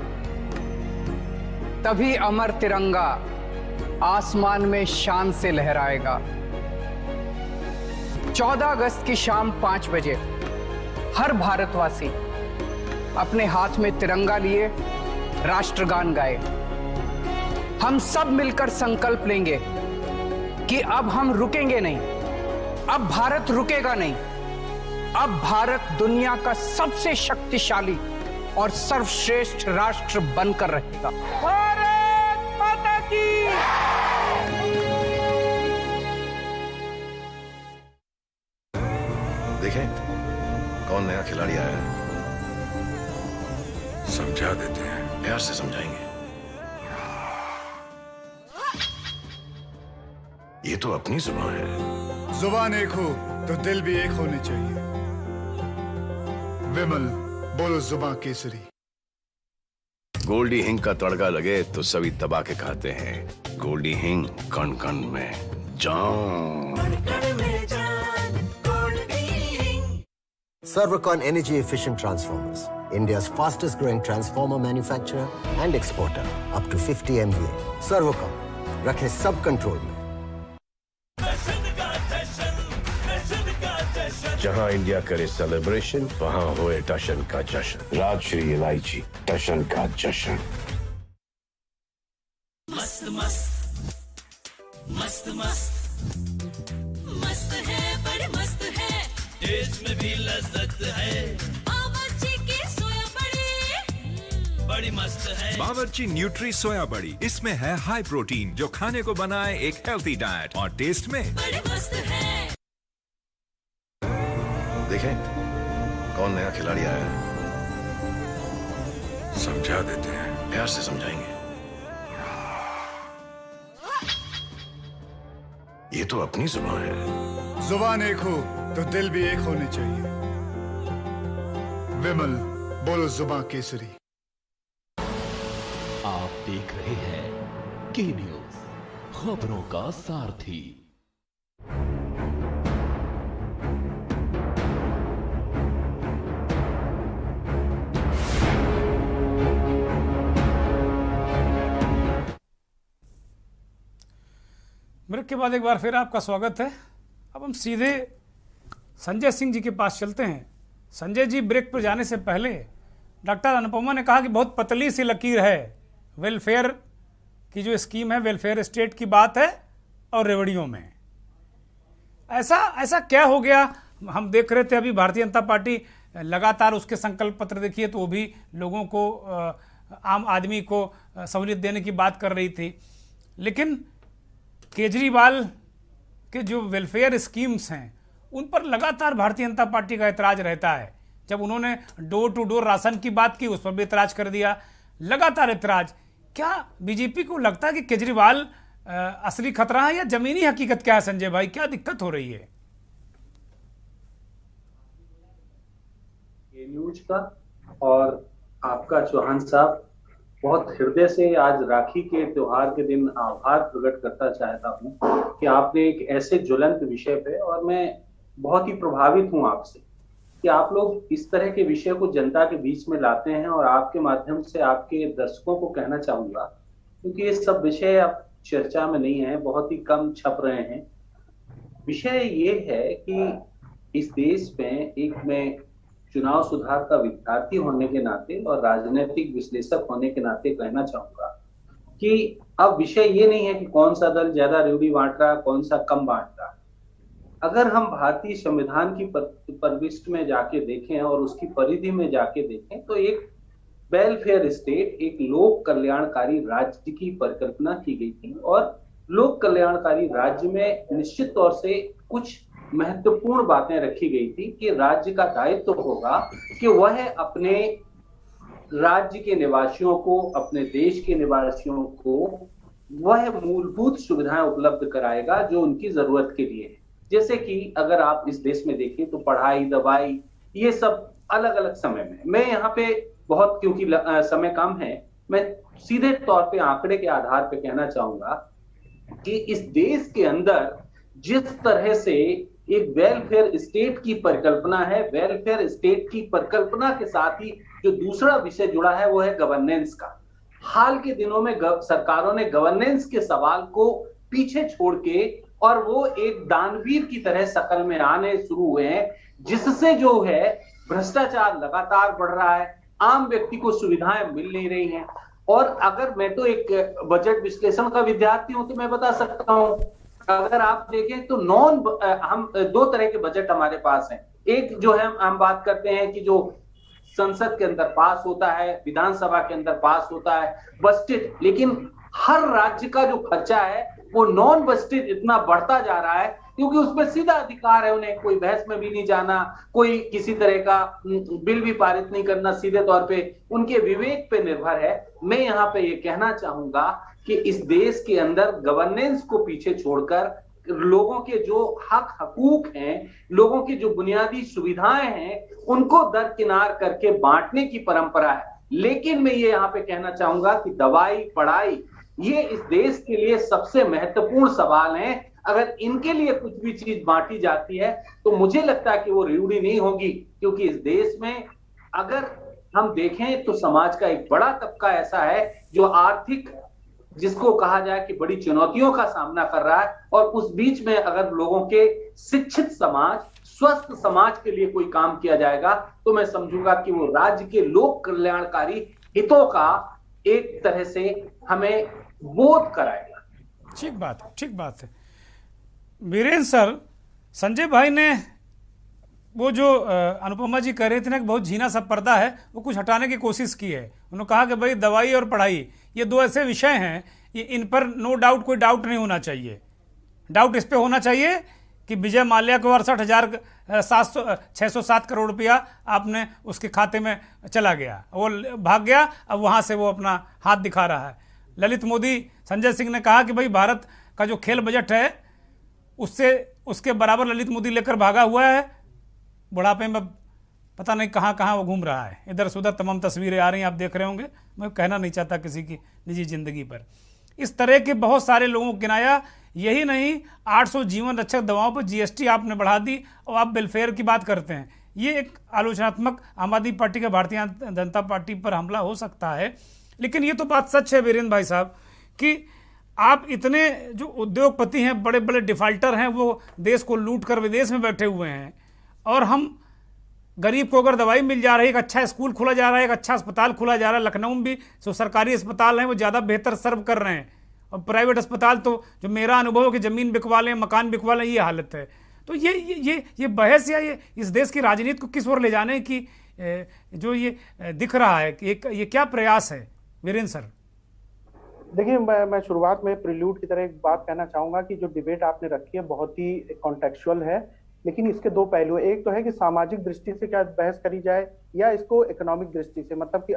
तभी अमर तिरंगा आसमान में शान से लहराएगा। 14 अगस्त की शाम 5 बजे हर भारतवासी अपने हाथ में तिरंगा लिए राष्ट्रगान गाए। हम सब मिलकर संकल्प लेंगे कि अब हम रुकेंगे नहीं, अब भारत रुकेगा नहीं, अब भारत दुनिया का सबसे शक्तिशाली और सर्वश्रेष्ठ राष्ट्र बनकर रहेगा। भारत माता की। देखें कौन नया खिलाड़ी आया है, समझा देते हैं, प्यार से समझाएंगे। ये तो अपनी जुबान है। जुबान एक हो तो दिल भी एक होने चाहिए। विमल बोलो जुबान केसरी। गोल्डी हिंग का तड़का लगे तो सभी दबा के खाते हैं। गोल्डी हिंग कण कण में जान। Servocon Energy Efficient Transformers, India's fastest growing transformer manufacturer and exporter, up to 50 MVA. Servocon, रखे सब कंट्रोल में। जहां इंडिया करे सेलिब्रेशन, वहां होए टशन का जश्न। राजश्री इलायची, टशन का जश्न। मस्त मस्त मस्त मस्त मस्त है, बड़ी मस्त है, टेस्ट में भी लज्जत है। बावर्ची की सोया बड़ी बड़ी मस्त है। बावर्ची न्यूट्री सोया बड़ी, इसमें है हाई प्रोटीन जो खाने को बनाए एक हेल्थी डाइट, और टेस्ट में बड़ी मस्त है। देखें कौन नया खिलाड़ी आया है, समझा देते हैं, प्यार से समझाएंगे। ये तो अपनी जुबान है। जुबान एक हो तो दिल भी एक होने चाहिए। विमल बोलो जुबान केसरी। आप देख रहे हैं के न्यूज, खबरों का सारथी। के बाद एक बार फिर आपका स्वागत है। अब हम सीधे संजय सिंह जी के पास चलते हैं। संजय जी, ब्रेक पर जाने से पहले डॉक्टर अनुपमा ने कहा कि बहुत पतली सी लकीर है, वेलफेयर की जो स्कीम है, वेलफेयर स्टेट की बात है और रेवड़ियों में ऐसा क्या हो गया? हम देख रहे थे अभी भारतीय जनता पार्टी लगातार उसके संकल्प पत्र देखिए तो वो भी लोगों को, आम आदमी को सहूलियत देने की बात कर रही थी, लेकिन केजरीवाल के जो वेलफेयर स्कीम्स हैं उन पर लगातार भारतीय जनता पार्टी का ऐतराज रहता है। जब उन्होंने डोर टू डोर राशन की बात की उस पर भी ऐतराज कर दिया, लगातार ऐतराज। क्या बीजेपी को लगता है कि केजरीवाल असली खतरा है या जमीनी हकीकत क्या है? संजय भाई, क्या दिक्कत हो रही है? न्यूज का और आपका चौहान साहब, बहुत हृदय से आज राखी के त्योहार के दिन आभार प्रकट करना चाहता हूं कि आपने एक ऐसे ज्वलंत विषय पे, और मैं बहुत ही प्रभावित हूं आपसे कि आप लोग इस तरह के विषय को जनता के बीच में लाते हैं। और आपके माध्यम से आपके दर्शकों को कहना चाहूंगा, क्योंकि ये सब विषय अब चर्चा में नहीं है, बहुत ही कम छप रहे हैं। विषय ये है कि इस देश में एक मैं चुनाव सुधार का विद्यार्थी होने के नाते और राजनीतिक विश्लेषक होने के नाते कहना चाहूंगा कि अब विषय ये नहीं है कि कौन सा दल ज्यादा रेवड़ी बांट रहा है, कौन सा कम बांट रहा है। अगर हम भारतीय संविधान की परिविष्ट में जाके देखें और उसकी परिधि में जाके देखें तो एक वेलफेयर स्टेट, एक लोक कल्याणकारी राज्य की परिकल्पना की गई थी। और लोक कल्याणकारी राज्य में निश्चित तौर से कुछ महत्वपूर्ण बातें रखी गई थी कि राज्य का दायित्व होगा कि वह अपने राज्य के निवासियों को, अपने देश के निवासियों को वह मूलभूत सुविधाएं उपलब्ध कराएगा जो उनकी जरूरत के लिए है। जैसे कि अगर आप इस देश में देखें तो पढ़ाई, दवाई, ये सब अलग अलग समय में, मैं यहाँ पे बहुत, क्योंकि समय कम है, मैं सीधे तौर पे आंकड़े के आधार पे कहना चाहूंगा कि इस देश के अंदर जिस तरह से एक वेलफेयर स्टेट की परिकल्पना है, वेलफेयर स्टेट की परिकल्पना के साथ ही जो दूसरा विषय जुड़ा है वो है गवर्नेंस का। हाल के दिनों में सरकारों ने गवर्नेंस के सवाल को पीछे छोड़ के और वो एक दानवीर की तरह शक्ल में आने शुरू हुए हैं, जिससे जो है भ्रष्टाचार लगातार बढ़ रहा है, आम व्यक्ति को सुविधाएं मिल नहीं रही हैं। और अगर मैं तो एक बजट विश्लेषण का विद्यार्थी हूं तो मैं बता सकता हूं, अगर आप देखें तो हम दो तरह के बजट हमारे पास हैं। एक जो है हम बात करते हैं कि जो संसद के अंदर पास होता है, विधानसभा के अंदर पास होता है बजटेड, लेकिन हर राज्य का जो खर्चा है वो नॉन बजटेड इतना बढ़ता जा रहा है क्योंकि उसमें सीधा अधिकार है, उन्हें कोई बहस में भी नहीं जाना, कोई किसी तरह का बिल भी पारित नहीं करना, सीधे तौर पे उनके विवेक पे निर्भर है। मैं यहाँ पे ये कहना चाहूंगा कि इस देश के अंदर गवर्नेंस को पीछे छोड़कर लोगों के जो हक हकूक हैं, लोगों की जो बुनियादी सुविधाएं हैं, उनको दरकिनार करके बांटने की परंपरा है। लेकिन मैं ये यहाँ पे कहना चाहूंगा कि दवाई, पढ़ाई, ये इस देश के लिए सबसे महत्वपूर्ण सवाल हैं। अगर इनके लिए कुछ भी चीज बांटी जाती है तो मुझे लगता है कि वो रेवड़ी नहीं होगी, क्योंकि इस देश में अगर हम देखें तो समाज का एक बड़ा तबका ऐसा है जो आर्थिक, जिसको कहा जाए कि बड़ी चुनौतियों का सामना कर रहा है। और उस बीच में अगर लोगों के शिक्षित समाज, स्वस्थ समाज के लिए कोई काम किया जाएगा तो मैं समझूंगा कि वो राज्य के लोक कल्याणकारी हितों का एक तरह से हमें बोध कराएगा। ठीक बात है, ठीक बात है। वीरेंद्र सर, संजय भाई ने वो जो अनुपमा जी कह रहे थे ना कि बहुत झीना सा पर्दा है, वो कुछ हटाने की कोशिश की है। उन्होंने कहा कि भाई दवाई और पढ़ाई ये दो ऐसे विषय हैं, ये इन पर नो डाउट, कोई डाउट नहीं होना चाहिए। डाउट इस पे होना चाहिए कि विजय माल्या को 68,607 करोड़ रुपया आपने उसके खाते में चला गया, वो भाग गया, अब वहाँ से वो अपना हाथ दिखा रहा है। ललित मोदी, संजय सिंह ने कहा कि भाई भारत का जो खेल बजट है उससे उसके बराबर ललित मोदी लेकर भागा हुआ है, बुढ़ापे में पता नहीं कहाँ कहाँ वो घूम रहा है, इधर से उधर तमाम तस्वीरें आ रही हैं, आप देख रहे होंगे। मैं कहना नहीं चाहता किसी की निजी जिंदगी पर। इस तरह के बहुत सारे लोगों को गिनाया। यही नहीं, 800 जीवन रक्षक दवाओं पर जीएसटी आपने बढ़ा दी और आप वेलफेयर की बात करते हैं। ये एक आलोचनात्मक आम आदमी पार्टी का भारतीय जनता पार्टी पर हमला हो सकता है, लेकिन ये तो बात सच है वीरेंद्र भाई साहब कि आप इतने जो उद्योगपति हैं, बड़े बड़े डिफाल्टर हैं, वो देश को लूट कर विदेश में बैठे हुए हैं, और हम गरीब को अगर दवाई मिल जा रही है, एक अच्छा स्कूल खुला जा रहा है, एक अच्छा अस्पताल खुला जा रहा है, लखनऊ में भी जो सरकारी अस्पताल हैं वो ज़्यादा बेहतर सर्व कर रहे हैं, और प्राइवेट अस्पताल तो जो मेरा अनुभव है कि ज़मीन बिकवा लें, मकान बिकवा लें, ये हालत है। तो ये बहस या ये इस देश की राजनीति को किस ओर ले जाने की जो ये दिख रहा है कि ये क्या प्रयास है वीरेंद्र सर? देखिए, मैं शुरुआत में प्रिल्यूड की तरह एक बात कहना चाहूंगा कि जो डिबेट आपने रखी है बहुत ही कॉन्टेक्चुअल है, लेकिन इसके दो पहलू हैं। एक तो है कि सामाजिक दृष्टि से क्या बहस करी जाए, या इसको इकोनॉमिक दृष्टि से, मतलब कि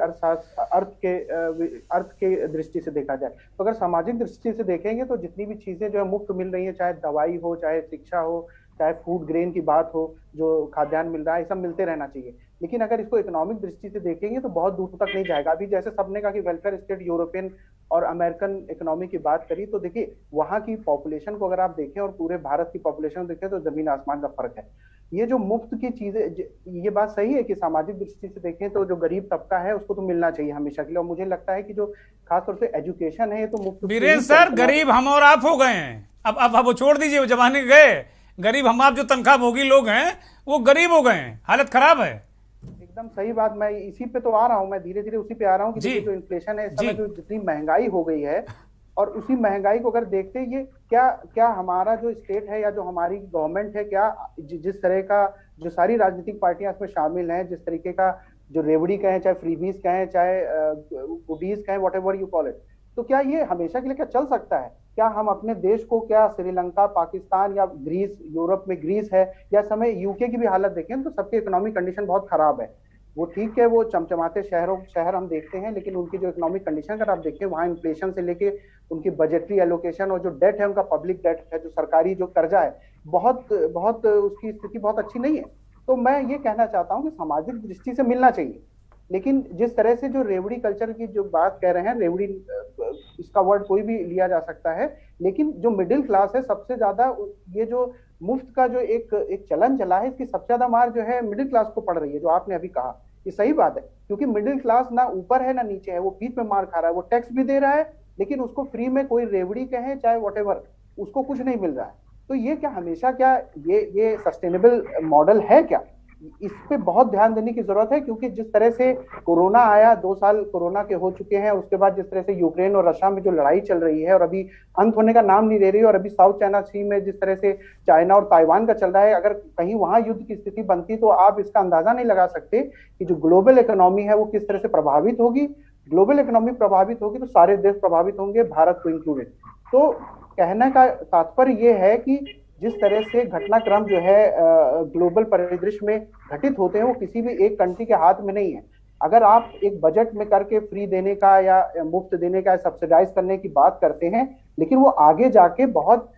अर्थ के दृष्टि से देखा जाए। तो अगर सामाजिक दृष्टि से देखेंगे तो जितनी भी चीजें जो है मुफ्त मिल रही है, चाहे दवाई हो, चाहे शिक्षा हो, चाहे फूड ग्रेन की बात हो, जो खाद्यान्न मिल रहा है, ये सब मिलते रहना चाहिए। लेकिन अगर इसको इकोनॉमिक दृष्टि से देखेंगे तो बहुत दूर तक नहीं जाएगा। अभी जैसे सबने कहा कि वेलफेयर स्टेट यूरोपियन और अमेरिकन इकोनॉमी की बात करी, तो देखिए वहां की पॉपुलेशन को अगर आप देखें और पूरे भारत की पॉपुलेशन देखें तो जमीन आसमान का फर्क है। ये जो मुफ्त की चीजें, ये बात सही है कि सामाजिक दृष्टि से देखें तो जो गरीब तबका है उसको तो मिलना चाहिए हमेशा के लिए, और मुझे लगता है कि जो खासतौर से एजुकेशन है ये तो मुफ्त। वीरेंद्र सर, गरीब हम और आप हो गए हैं, अब वो छोड़ दीजिए, वो जमाने गए। गरीब हम आप जो तनख्वाह भोगी लोग हैं वो गरीब हो गए हैं, हालत खराब है। एकदम सही बात, मैं इसी पे तो आ रहा हूँ, मैं धीरे धीरे उसी पे आ रहा हूँ कि जो इन्फ्लेशन है इस समय, जो जितनी महंगाई हो गई है, और उसी महंगाई को अगर देखते हैं, ये क्या हमारा जो स्टेट है या जो हमारी गवर्नमेंट है, क्या जिस तरह का जो सारी राजनीतिक पार्टियां इसमें शामिल हैं, जिस तरीके का जो रेवड़ी कहें, चाहे फ्रीबीज कहें, चाहे गुडीज कहें, व्हाटएवर यू कॉल इट, तो क्या ये हमेशा के लिए क्या चल सकता है? क्या हम अपने देश को, क्या श्रीलंका, पाकिस्तान या ग्रीस, यूरोप में ग्रीस है, या समय यूके की भी हालत देखें तो सबकी इकोनॉमिक कंडीशन बहुत खराब है। वो ठीक है, वो चमचमाते शहर हम देखते हैं, लेकिन उनकी जो इकोनॉमिक कंडीशन अगर आप देखें, वहाँ इन्फ्लेशन से लेके उनकी बजटरी एलोकेशन और जो डेट है उनका, पब्लिक डेट है, जो सरकारी जो कर्जा है, बहुत उसकी स्थिति बहुत अच्छी नहीं है। तो मैं ये कहना चाहता हूँ कि सामाजिक दृष्टि से मिलना चाहिए, लेकिन जिस तरह से जो रेवड़ी कल्चर की जो बात कह रहे हैं, रेवड़ी इसका वर्ड कोई भी लिया जा सकता है, लेकिन जो मिडिल क्लास है सबसे ज्यादा, ये जो मुफ्त का जो एक चलन चला है, इसकी सबसे ज्यादा मार जो है मिडिल क्लास को पड़ रही है, जो आपने अभी कहा, ये सही बात है, क्योंकि मिडिल क्लास ना ऊपर है ना नीचे है, वो बीच में मार खा रहा है। वो टैक्स भी दे रहा है, लेकिन उसको फ्री में कोई रेवड़ी कहे चाहे व्हाटएवर, उसको कुछ नहीं मिल रहा है। तो ये क्या हमेशा क्या ये सस्टेनेबल मॉडल है क्या? इस पे बहुत ध्यान देने की जरूरत है, क्योंकि जिस तरह से कोरोना आया, 2 साल कोरोना के हो चुके हैं, उसके बाद जिस तरह से यूक्रेन और रशिया में जो लड़ाई चल रही है और अभी अंत होने का नाम नहीं ले रही, और अभी साउथ चाइना सी में जिस तरह से चाइना और ताइवान का चल रहा है, अगर कहीं वहां युद्ध की स्थिति बनती तो आप इसका अंदाजा नहीं लगा सकते कि जो ग्लोबल इकोनॉमी है वो किस तरह से प्रभावित होगी। ग्लोबल इकोनॉमी प्रभावित होगी तो सारे देश प्रभावित होंगे, भारत को इंक्लूडेड। तो कहने का तात्पर्य ये है कि जिस तरह से घटनाक्रम जो है ग्लोबल परिदृश्य में घटित होते हैं, वो किसी भी एक कंट्री के हाथ में नहीं है। अगर आप एक बजट में करके फ्री देने का या मुफ्त देने का, सब्सिडाइज करने की बात करते हैं, लेकिन वो आगे जाके बहुत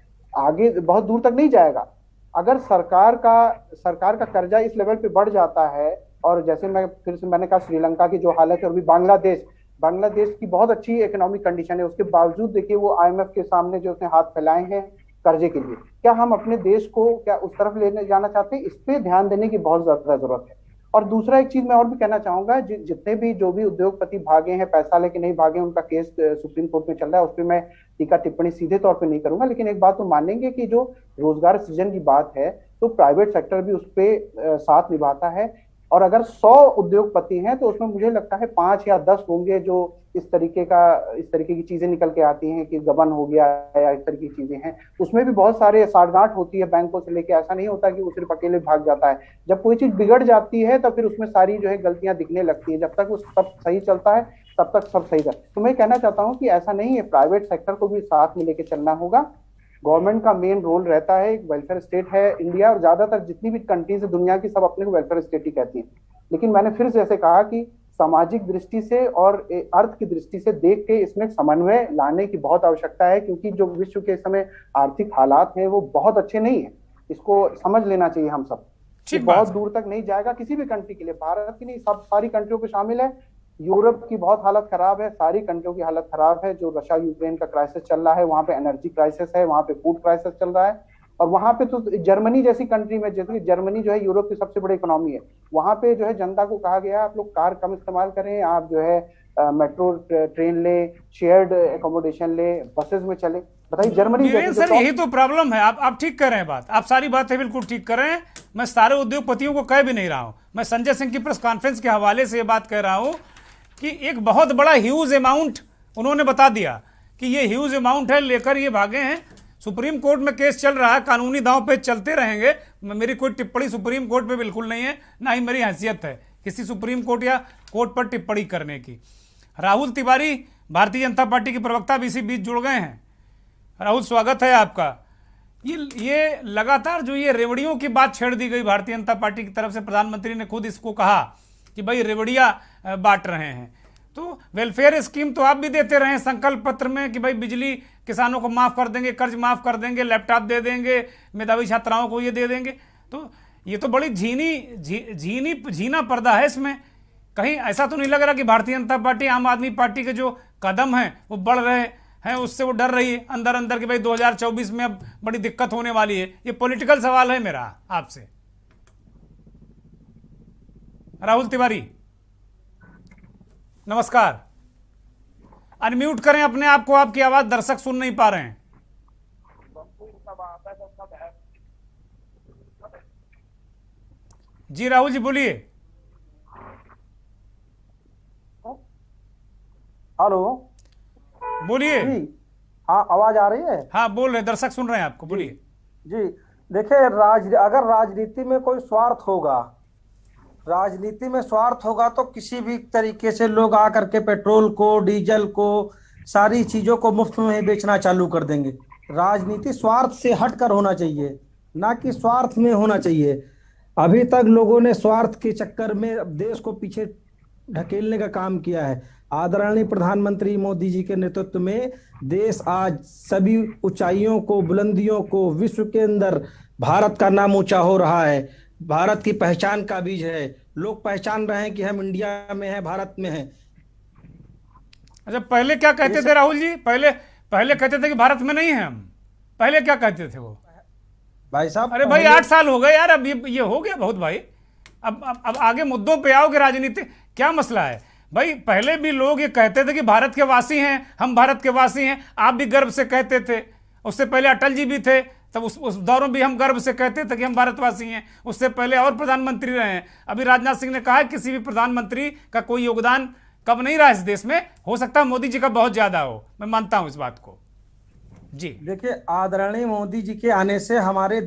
दूर तक नहीं जाएगा। अगर सरकार का कर्जा इस लेवल पे बढ़ जाता है, और जैसे मैंने कहा श्रीलंका की जो हालत है, और भी बांग्लादेश की बहुत अच्छी इकोनॉमिक कंडीशन है, उसके बावजूद देखिए वो IMF के सामने जो उसने हाथ फैलाए हैं कर्जे के लिए। क्या हम अपने देश को क्या उस तरफ लेने जाना चाहते हैं? इस पे ध्यान देने की बहुत ज्यादा जरूरत है। और दूसरा एक चीज मैं और भी कहना चाहूंगा, जितने भी जो भी उद्योगपति भागे हैं, पैसा लेके नहीं भागे, उनका केस सुप्रीम कोर्ट में चल रहा है, उस पर मैं टीका टिप्पणी सीधे तौर पे नहीं करूंगा, लेकिन एक बात तो मानेंगे कि जो रोजगार सृजन की बात है तो प्राइवेट सेक्टर भी उस पर साथ निभाता है। और अगर 100 उद्योगपति हैं तो उसमें मुझे लगता है 5 या 10 होंगे जो इस तरीके की चीजें निकल के आती हैं कि गबन हो गया या इस तरह की चीजें हैं। उसमें भी बहुत सारे साठगांठ होती है बैंकों से लेके, ऐसा नहीं होता कि वो सिर्फ अकेले भाग जाता है। जब कोई चीज बिगड़ जाती है तो फिर उसमें सारी जो है गलतियां दिखने लगती है। जब तक वो सब सही चलता है तब तक सब सही है। तो मैं कहना चाहता हूँ कि ऐसा नहीं है, प्राइवेट सेक्टर को भी साथ में लेके चलना होगा। गवर्नमेंट का मेन रोल रहता है, एक वेलफेयर स्टेट है इंडिया, और ज्यादातर जितनी भी कंट्रीज है दुनिया की, सब अपने को वेलफेयर स्टेट ही कहती है। लेकिन मैंने फिर से ऐसे कहा कि सामाजिक दृष्टि से और अर्थ की दृष्टि से देख के इसमें समन्वय लाने की बहुत आवश्यकता है, क्योंकि जो विश्व के समय आर्थिक हालात हैं वो बहुत अच्छे नहीं है। इसको समझ लेना चाहिए हम सब। बहुत दूर तक नहीं जाएगा किसी भी कंट्री के लिए, भारत की नहीं, सब सारी कंट्रियों पे शामिल है। यूरोप की बहुत हालत खराब है, सारी कंट्रियों की हालत खराब है। जो रशिया यूक्रेन का क्राइसिस चल रहा है, वहां पे एनर्जी क्राइसिस है, वहां पे फूड क्राइसिस चल रहा है। और वहां पे तो जर्मनी जैसी कंट्री में, जैसे जर्मनी जो है यूरोप की सबसे बड़ी इकोनॉमी है, वहां पे जो है जनता को कहा गया आप लोग कार कम इस्तेमाल करें, आप जो है मेट्रो ट्रेन ले, शेयर्ड एकोमोडेशन ले, बसेस में चले। बताइए जर्मनी सर यही तो प्रॉब्लम है। आप ठीक कर रहे हैं बात, आप सारी बातें बिल्कुल ठीक कर रहे हैं। मैं सारे उद्योगपतियों को कह भी नहीं रहा हूं, मैं संजय सिंह की प्रेस कॉन्फ्रेंस के हवाले से ये बात कह रहा हूं कि एक बहुत बड़ा ह्यूज अमाउंट उन्होंने बता दिया कि ये ह्यूज अमाउंट है, लेकर ये भागे हैं। सुप्रीम कोर्ट में केस चल रहा है, कानूनी दांव पे चलते रहेंगे। मेरी कोई टिप्पणी सुप्रीम कोर्ट पे बिल्कुल नहीं है, ना ही मेरी हैसियत है किसी सुप्रीम कोर्ट या कोर्ट पर टिप्पणी करने की। राहुल तिवारी भारतीय जनता पार्टी के प्रवक्ता भी इसी बीच जुड़ गए हैं। राहुल, स्वागत है आपका। ये लगातार जो ये रेवड़ियों की बात छेड़ दी गई भारतीय जनता पार्टी की तरफ से, प्रधानमंत्री ने खुद इसको कहा कि भाई रेवड़िया बांट रहे हैं। तो वेलफेयर स्कीम तो आप भी देते रहे संकल्प पत्र में कि भाई बिजली किसानों को माफ कर देंगे, कर्ज माफ कर देंगे, लैपटॉप दे देंगे, मेधावी छात्राओं को ये दे देंगे। तो ये तो बड़ी झीना पर्दा है इसमें। कहीं ऐसा तो नहीं लग रहा कि भारतीय जनता पार्टी, आम आदमी पार्टी के जो कदम हैं वो बढ़ रहे हैं, उससे वो डर रही है अंदर अंदर कि भाई 2024 में अब बड़ी दिक्कत होने वाली है? ये पॉलिटिकल सवाल है मेरा आपसे। राहुल तिवारी नमस्कार, अनम्यूट करें अपने आप को, आपकी आवाज दर्शक सुन नहीं पा रहे हैं। जी राहुल जी बोलिए। हेलो बोलिए। हाँ आवाज आ रही है? हाँ बोल रहे, दर्शक सुन रहे हैं आपको, बोलिए। जी देखिए, अगर राजनीति में कोई स्वार्थ होगा, राजनीति में स्वार्थ होगा तो किसी भी तरीके से लोग आकर के पेट्रोल को, डीजल को, सारी चीजों को मुफ्त में ही बेचना चालू कर देंगे। राजनीति स्वार्थ से हटकर होना चाहिए, ना कि स्वार्थ में होना चाहिए। अभी तक लोगों ने स्वार्थ के चक्कर में देश को पीछे ढकेलने का काम किया है। आदरणीय प्रधानमंत्री मोदी जी के नेतृत्व में देश आज सभी ऊंचाइयों को, बुलंदियों को, विश्व के अंदर भारत का नाम ऊंचा हो रहा है। भारत की पहचान का बीज है, लोग पहचान रहे हैं कि हम इंडिया में हैं, भारत में हैं। अच्छा, पहले क्या कहते थे राहुल जी? पहले कहते थे कि भारत में नहीं है हम। पहले क्या कहते थे वो भाई साहब? अरे भाई 8 साल हो गए यार, अब ये हो गया बहुत भाई। अब आगे मुद्दों पे आओगे। राजनीति क्या मसला है भाई? पहले भी लोग ये कहते थे कि भारत के वासी हैं, हम भारत के वासी हैं। आप भी गर्व से कहते थे। उससे पहले अटल जी भी थे, तब उस दौर में भी हम गर्व से कहते थे कि हम भारतवासी हैं। उससे पहले और प्रधानमंत्री रहे हैं। अभी राजनाथ सिंह ने कहा है किसी भी प्रधानमंत्री का कोई योगदान कम नहीं रहा इस देश में। हो सकता है मोदी जी का बहुत ज्यादा हो, मैं मानता हूं इस बात को। जी देखिए, आदरणीय मोदी जी के आने से हमारे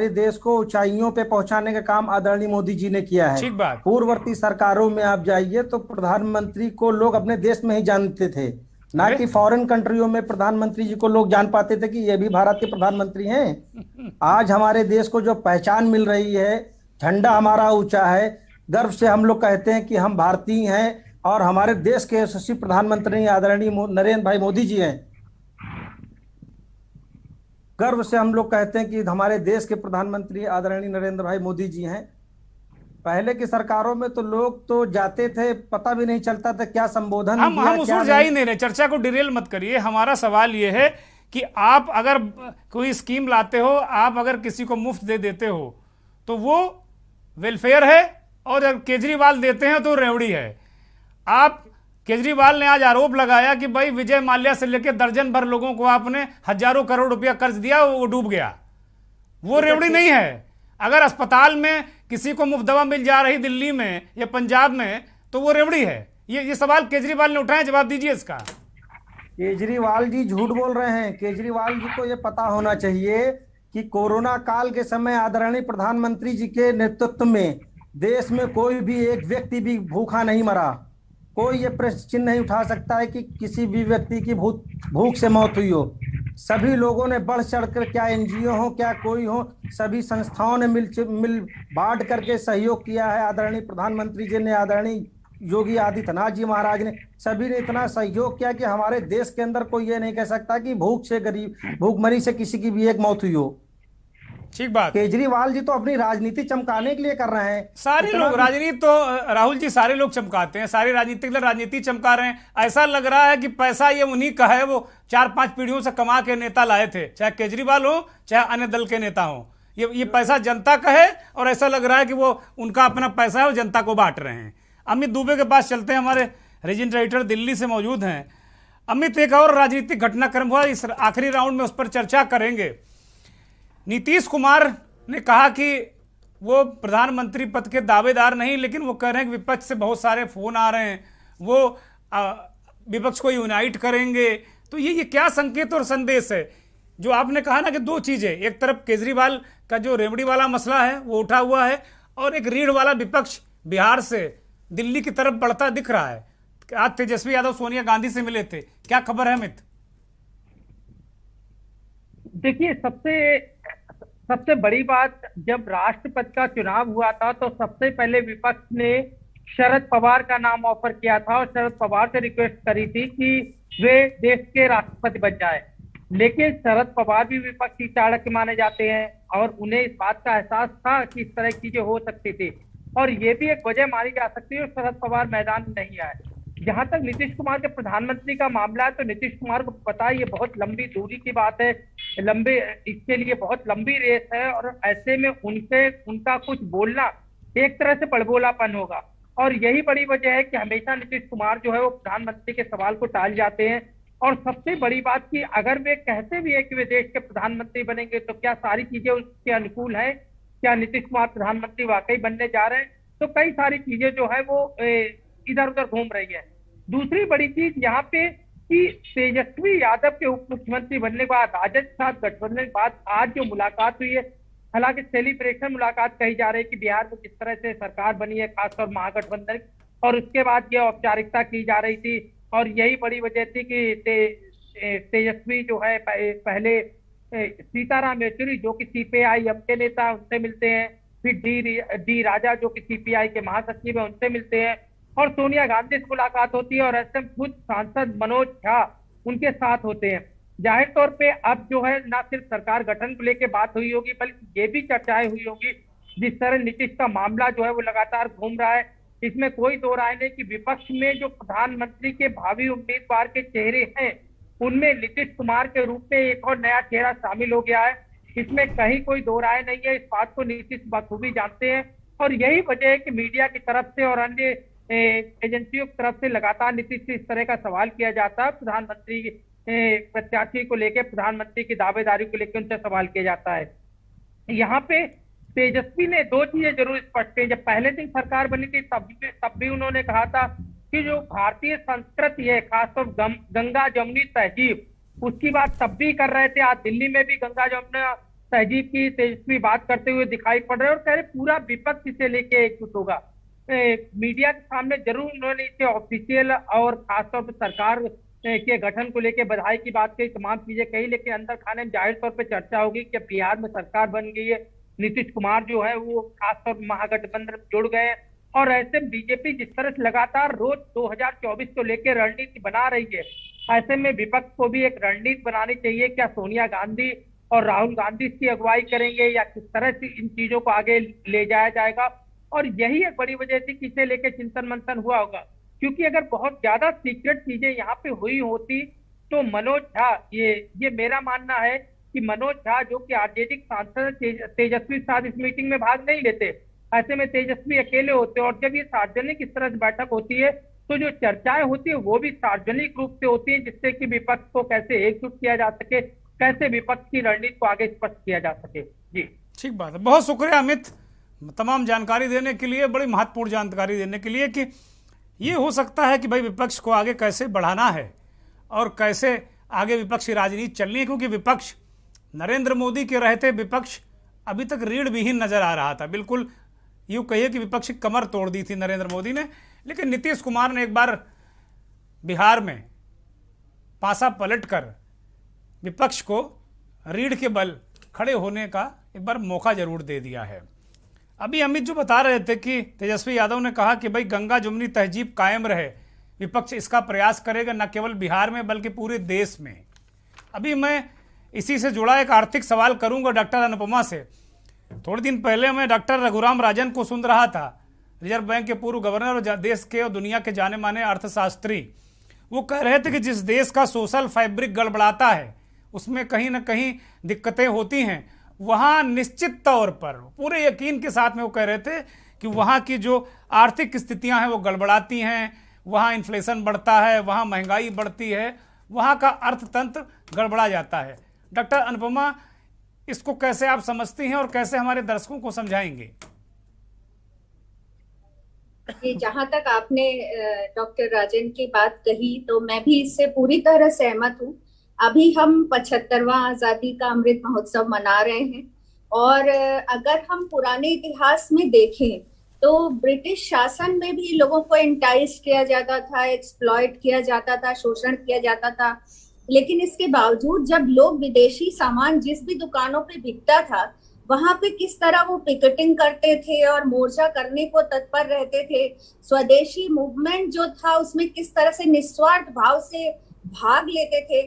देश को ऊंचाइयों पे पहुंचाने का काम आदरणीय मोदी जी ने किया है। ठीक बात। पूर्ववर्ती सरकारों में आप जाइए तो प्रधानमंत्री को लोग अपने देश में ही जानते थे, ना कि फॉरेन कंट्रियों में प्रधानमंत्री जी को लोग जान पाते थे कि ये भी भारत के प्रधानमंत्री हैं। आज हमारे देश को जो पहचान मिल रही है, झंडा हमारा ऊंचा है, गर्व से हम लोग कहते हैं कि हम भारतीय हैं और हमारे देश के यशस्वी प्रधानमंत्री आदरणीय नरेंद्र भाई मोदी जी हैं। गर्व से हम लोग कहते हैं कि हमारे देश के प्रधानमंत्री आदरणीय नरेंद्र भाई मोदी जी हैं। पहले की सरकारों में तो लोग तो जाते थे, पता भी नहीं चलता था क्या संबोधन। हम उस ओर जा ही नहीं रहे, चर्चा को डिरेल मत करिए। हमारा सवाल ये है कि आप अगर कोई स्कीम लाते हो, आप अगर किसी को मुफ्त दे देते हो तो वो वेलफेयर है, और अगर केजरीवाल देते हैं तो रेवड़ी है। आप केजरीवाल ने आज आरोप लगाया कि भाई विजय माल्या से लेकर दर्जन भर लोगों को आपने हजारों करोड़ रुपया कर्ज दिया, वो डूब गया। वो रेवड़ी नहीं है। अगर अस्पताल में किसी को मुफ्त दवा मिल जा रही दिल्ली में या पंजाब में तो वो रेवड़ी है। ये सवाल केजरीवाल ने उठाया, जवाब दीजिए इसका। केजरीवाल जी झूठ बोल रहे हैं। केजरीवाल जी को ये पता होना चाहिए कि कोरोना काल के समय आदरणीय प्रधानमंत्री जी के नेतृत्व में देश में कोई भी एक व्यक्ति भी भूखा नहीं मरा। कोई ये प्रश्न चिन्ह नहीं उठा सकता है कि किसी भी व्यक्ति की भूख से मौत हुई हो। सभी लोगों ने बढ़ चढ़कर, क्या एनजीओ हो क्या कोई हो, सभी संस्थाओं ने मिल बांट करके सहयोग किया है। आदरणीय प्रधानमंत्री जी ने, आदरणीय योगी आदित्यनाथ जी महाराज ने, सभी ने इतना सहयोग किया कि हमारे देश के अंदर कोई ये नहीं कह सकता कि भूखमरी से किसी की भी एक मौत हुई हो। ठीक बात। केजरीवाल जी तो अपनी राजनीति चमकाने के लिए कर रहे हैं। सारे लोग राजनीति तो राहुल जी सारे लोग चमकाते हैं, सारे राजनीतिक दल राजनीति चमका रहे हैं। ऐसा लग रहा है कि पैसा ये उन्हीं का है, वो 4-5 पीढ़ियों से कमा के नेता लाए थे, चाहे केजरीवाल हो चाहे अन्य दल के नेता हो। ये पैसा जनता का है और ऐसा लग रहा है कि वो उनका अपना पैसा है और जनता को बांट रहे हैं। अमित दुबे के पास चलते हैं, हमारे रीजनल एडिटर दिल्ली से मौजूद हैं। अमित, एक और राजनीतिक घटनाक्रम हुआ, इस आखिरी राउंड में उस पर चर्चा करेंगे। नीतीश कुमार ने कहा कि वो प्रधानमंत्री पद के दावेदार नहीं, लेकिन वो कह रहे हैं कि विपक्ष से बहुत सारे फोन आ रहे हैं, वो विपक्ष को यूनाइट करेंगे। तो ये क्या संकेत और संदेश है? जो आपने कहा ना कि दो चीजें, एक तरफ केजरीवाल का जो रेवड़ी वाला मसला है वो उठा हुआ है और एक रीढ़ वाला विपक्ष बिहार से दिल्ली की तरफ बढ़ता दिख रहा है। आज तेजस्वी यादव सोनिया गांधी से मिले थे, क्या खबर है अमित? देखिए, सबसे बड़ी बात, जब राष्ट्रपति का चुनाव हुआ था तो सबसे पहले विपक्ष ने शरद पवार का नाम ऑफर किया था और शरद पवार से रिक्वेस्ट करी थी कि वे देश के राष्ट्रपति बन जाए। लेकिन शरद पवार भी विपक्षी चाणक्य माने जाते हैं और उन्हें इस बात का एहसास था कि इस तरह की चीजें हो सकती थी और ये भी एक वजह मानी जा सकती है और शरद पवार मैदान में नहीं आए। जहां तक नीतीश कुमार के प्रधानमंत्री का मामला है तो नीतीश कुमार को पता है ये बहुत लंबी दूरी की बात है, इसके लिए बहुत लंबी रेस है और ऐसे में उनका कुछ बोलना एक तरह से बड़बोलापन होगा और यही बड़ी वजह है कि हमेशा नीतीश कुमार जो है वो प्रधानमंत्री के सवाल को टाल जाते हैं। और सबसे बड़ी बात कि अगर वे कहते भी है कि वे देश के प्रधानमंत्री बनेंगे तो क्या सारी चीजें उसके अनुकूल है? क्या नीतीश कुमार प्रधानमंत्री वाकई बनने जा रहे हैं? तो कई सारी चीजें जो है वो इधर उधर घूम रही है। दूसरी बड़ी चीज यहाँ पे कि तेजस्वी यादव के उप मुख्यमंत्री बनने के बाद, राजद के साथ गठबंधन के बाद आज जो मुलाकात हुई है, हालांकि सेलिब्रेशन मुलाकात कही जा रही है कि बिहार में किस तरह से सरकार बनी है, खासतौर महागठबंधन, और उसके बाद ये औपचारिकता की जा रही थी और यही बड़ी वजह थी कि तेजस्वी जो है पहले सीताराम येचुरी जो कि सीपीआई के नेता उनसे मिलते हैं, फिर डी राजा जो कि सीपीआई के महासचिव है उनसे मिलते हैं और सोनिया गांधी से मुलाकात होती है और ऐसे खुद सांसद मनोज झा उनके साथ होते हैं। जाहिर तौर पे अब जो है ना सिर्फ सरकार गठन को लेकर बात हुई होगी बल्कि ये भी चर्चाएं हुई होगी। जिस तरह नीतीश का मामला जो है वो लगातार घूम रहा है, इसमें कोई दो राय नहीं कि विपक्ष में जो प्रधानमंत्री के भावी उम्मीदवार के चेहरे हैं उनमें नीतीश कुमार के रूप में एक और नया चेहरा शामिल हो गया है। इसमें कहीं कोई दो राय नहीं है, इस बात को नीतीश बखूबी जानते हैं और यही वजह है कि मीडिया की तरफ से और अन्य एजेंसियों की तरफ से लगातार नीतीश से इस तरह का सवाल किया जाता है। प्रधानमंत्री प्रत्याशी को लेकर, प्रधानमंत्री की दावेदारी को लेकर उनसे सवाल किया जाता है। यहाँ पे तेजस्वी ने दो चीजें जरूर स्पष्ट की। जब पहले दिन सरकार बनी थी तब भी उन्होंने कहा था कि जो भारतीय संस्कृति है, खासतौर गंगा जमुनी तहजीब, उसकी बात तब भी कर रहे थे। आज दिल्ली में भी गंगा जमुना तहजीब की तेजस्वी बात करते हुए दिखाई पड़ रहे और कह रहे पूरा विपक्ष इसे लेके एकजुट होगा। मीडिया के सामने जरूर उन्होंने इसे ऑफिशियल और खासतौर पर सरकार के गठन को लेकर बधाई की बात कही, तमाम चीजें कही, लेकिन अंदर खाने में जाहिर तौर पर चर्चा होगी कि बिहार में सरकार बन गई है, नीतीश कुमार जो है वो खासतौर पर महागठबंधन में जुड़ गए हैं और ऐसे बीजेपी जिस तरह से लगातार रोज 2024 को लेकर रणनीति बना रही है, ऐसे में विपक्ष को भी एक रणनीति बनानी चाहिए। क्या सोनिया गांधी और राहुल गांधी इसकी अगुवाई करेंगे या किस तरह से इन चीजों को आगे ले जाया जाएगा? और यही एक बड़ी वजह थी कि इसे लेकर चिंतन मंथन हुआ होगा, क्योंकि अगर बहुत ज्यादा सीक्रेट चीजें यहाँ पे हुई होती तो मनोज झा, ये मेरा मानना है कि मनोज झा जो कि आरजेडी सांसद तेजस्वी साथ इस मीटिंग में भाग नहीं लेते, ऐसे में तेजस्वी अकेले होते और जब ये सार्वजनिक इस तरह से बैठक होती है तो जो चर्चाएं होती है वो भी सार्वजनिक रूप से होती है, जिससे कि विपक्ष को कैसे एकजुट किया जा सके, कैसे विपक्ष की रणनीति को आगे स्पष्ट किया जा सके। जी ठीक बात है, बहुत शुक्रिया अमित तमाम जानकारी देने के लिए, बड़ी महत्वपूर्ण जानकारी देने के लिए कि ये हो सकता है कि भाई विपक्ष को आगे कैसे बढ़ाना है और कैसे आगे विपक्षी राजनीति चलनी है, क्योंकि विपक्ष नरेंद्र मोदी के रहते विपक्ष अभी तक रीढ़ विहीन नजर आ रहा था। बिल्कुल यूँ कहिए कि विपक्ष की कमर तोड़ दी थी नरेंद्र मोदी ने, लेकिन नीतीश कुमार ने एक बार बिहार में पासा पलटकर विपक्ष को रीढ़ के बल खड़े होने का एक बार मौका जरूर दे दिया है। अभी अमित जो बता रहे थे कि तेजस्वी यादव ने कहा कि भाई गंगा जमुनी तहजीब कायम रहे, विपक्ष इसका प्रयास करेगा न केवल बिहार में बल्कि पूरे देश में। अभी मैं इसी से जुड़ा एक आर्थिक सवाल करूंगा डॉक्टर अनुपमा से। थोड़े दिन पहले मैं डॉक्टर रघुराम राजन को सुन रहा था, रिजर्व बैंक के पूर्व गवर्नर और देश के और दुनिया के जाने माने अर्थशास्त्री। वो कह रहे थे कि जिस देश का सोशल फैब्रिक गड़बड़ाता है उसमें कहीं ना कहीं दिक्कतें होती हैं वहाँ निश्चित तौर पर पूरे यकीन के साथ में वो कह रहे थे कि वहाँ की जो आर्थिक स्थितियाँ हैं वो गड़बड़ाती हैं, वहाँ इन्फ्लेशन बढ़ता है, वहाँ महंगाई बढ़ती है, वहाँ का अर्थतंत्र गड़बड़ा जाता है। डॉक्टर अनुपमा, इसको कैसे आप समझती हैं और कैसे हमारे दर्शकों को समझाएंगे? जहां तक आपने डॉक्टर राजन की बात कही तो मैं भी इससे पूरी तरह सहमत हूँ। अभी हम 75वां आजादी का अमृत महोत्सव मना रहे हैं और अगर हम पुराने इतिहास में देखें तो ब्रिटिश शासन में भी लोगों को एंटाइज किया जाता था, एक्सप्लॉइट किया जाता था, शोषण किया जाता था। लेकिन इसके बावजूद जब लोग विदेशी सामान जिस भी दुकानों पे बिकता था वहां पे किस तरह वो पिकेटिंग करते थे और मोर्चा करने को तत्पर रहते थे, स्वदेशी मूवमेंट जो था उसमें किस तरह से निस्वार्थ भाव से भाग लेते थे,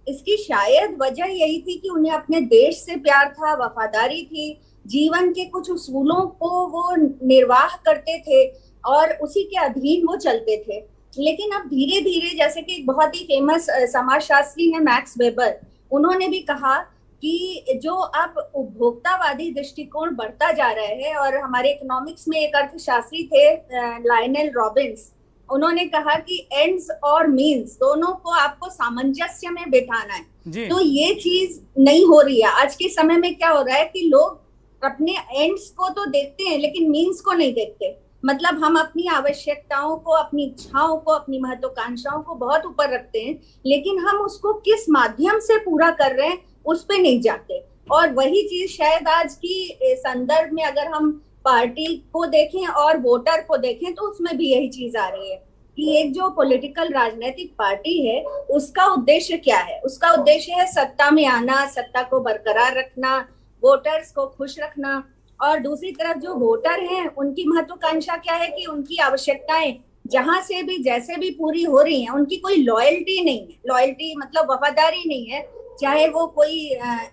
इसकी शायद वजह यही थी कि उन्हें अपने देश से प्यार था, वफादारी थी, जीवन के कुछ उसूलों को वो निर्वाह करते थे और उसी के अधीन वो चलते थे। लेकिन अब धीरे धीरे, जैसे कि एक बहुत ही फेमस समाजशास्त्री है मैक्स वेबर, उन्होंने भी कहा कि जो अब उपभोक्तावादी दृष्टिकोण बढ़ता जा रहा है, और हमारे इकोनॉमिक्स में एक अर्थशास्त्री थे लायनल रॉबिन्स, उन्होंने कहा कि एंड्स और मीन्स दोनों को आपको सामंजस्य में बिठाना है। तो ये चीज नहीं हो रही है। आज के समय में क्या हो रहा है कि लोग अपने एंड्स को तो देखते हैं लेकिन मीन्स को नहीं देखते। मतलब हम अपनी आवश्यकताओं को, अपनी इच्छाओं को, अपनी महत्वाकांक्षाओं को बहुत ऊपर रखते हैं, लेकिन हम उसको किस माध्यम से पूरा कर रहे हैं उस पे नहीं जाते। और वही चीज शायद आज की संदर्भ में अगर हम पार्टी को देखें और वोटर को देखें तो उसमें भी यही चीज आ रही है कि एक जो पॉलिटिकल राजनीतिक पार्टी है उसका उद्देश्य क्या है। उसका उद्देश्य है सत्ता में आना, सत्ता को बरकरार रखना, वोटर्स को खुश रखना। और दूसरी तरफ जो वोटर हैं उनकी महत्वाकांक्षा क्या है कि उनकी आवश्यकताएं जहां से भी जैसे भी पूरी हो रही हैं, उनकी कोई लॉयल्टी नहीं है। लॉयल्टी मतलब वफादारी नहीं है, चाहे वो कोई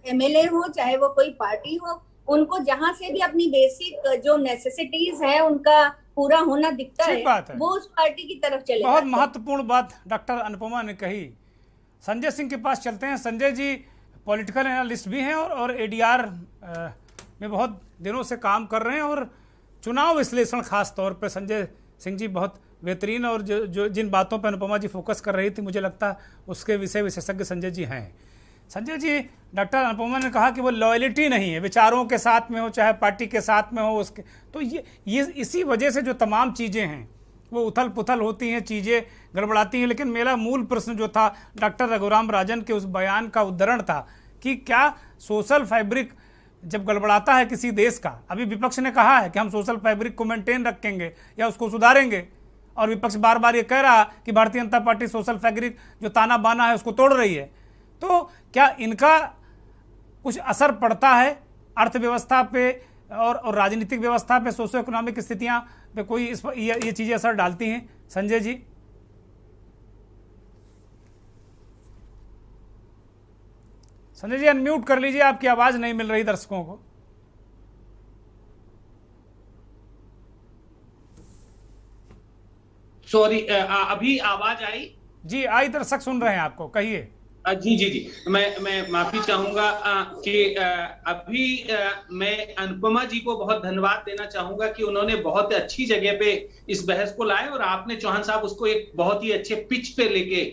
एमएलए हो, चाहे वो कोई पार्टी हो, उनको जहां से भी अपनी बेसिक जो नेसेसिटीज है उनका पूरा होना दिखता है, वो उस पार्टी की तरफ चले। बहुत महत्वपूर्ण बात डॉक्टर अनुपमा ने कही। संजय सिंह के पास चलते हैं। संजय जी पॉलिटिकल एनालिस्ट भी हैं और एडीआर में बहुत दिनों से काम कर रहे हैं और चुनाव विश्लेषण खास तौर पर संजय सिंह जी बहुत बेहतरीन, और जो जिन बातों पर अनुपमा जी फोकस कर रही थी मुझे लगता उसके विषय विशेषज्ञ संजय जी हैं। संजय जी, डॉक्टर अनुपमा ने कहा कि वो लॉयल्टी नहीं है, विचारों के साथ में हो चाहे पार्टी के साथ में हो उसके, तो ये इसी वजह से जो तमाम चीज़ें हैं वो उथल पुथल होती हैं, चीज़ें गड़बड़ाती हैं। लेकिन मेरा मूल प्रश्न जो था डॉक्टर रघुराम राजन के उस बयान का उद्धरण था कि क्या सोशल फैब्रिक जब गड़बड़ाता है किसी देश का, अभी विपक्ष ने कहा है कि हम सोशल फैब्रिक को मेंटेन रखेंगे या उसको सुधारेंगे, और विपक्ष बार बार ये कह रहा कि Bharatiya Janata party social fabric जो ताना बाना है उसको तोड़ रही है, तो क्या इनका कुछ असर पड़ता है अर्थव्यवस्था पे और राजनीतिक व्यवस्था पे, सोशो इकोनॉमिक स्थितियां पे कोई ये चीजें असर डालती हैं? संजय जी। संजय जी अनम्यूट कर लीजिए, आपकी आवाज नहीं मिल रही दर्शकों को। सॉरी, अभी आवाज आई? जी आई, दर्शक सुन रहे हैं आपको, कहिए। जी, मैं माफी चाहूंगा कि अभी मैं अनुपमा जी को बहुत धन्यवाद देना चाहूंगा कि उन्होंने बहुत अच्छी जगह पे इस बहस को लाए और आपने चौहान साहब उसको एक बहुत ही अच्छे पिच पे लेके,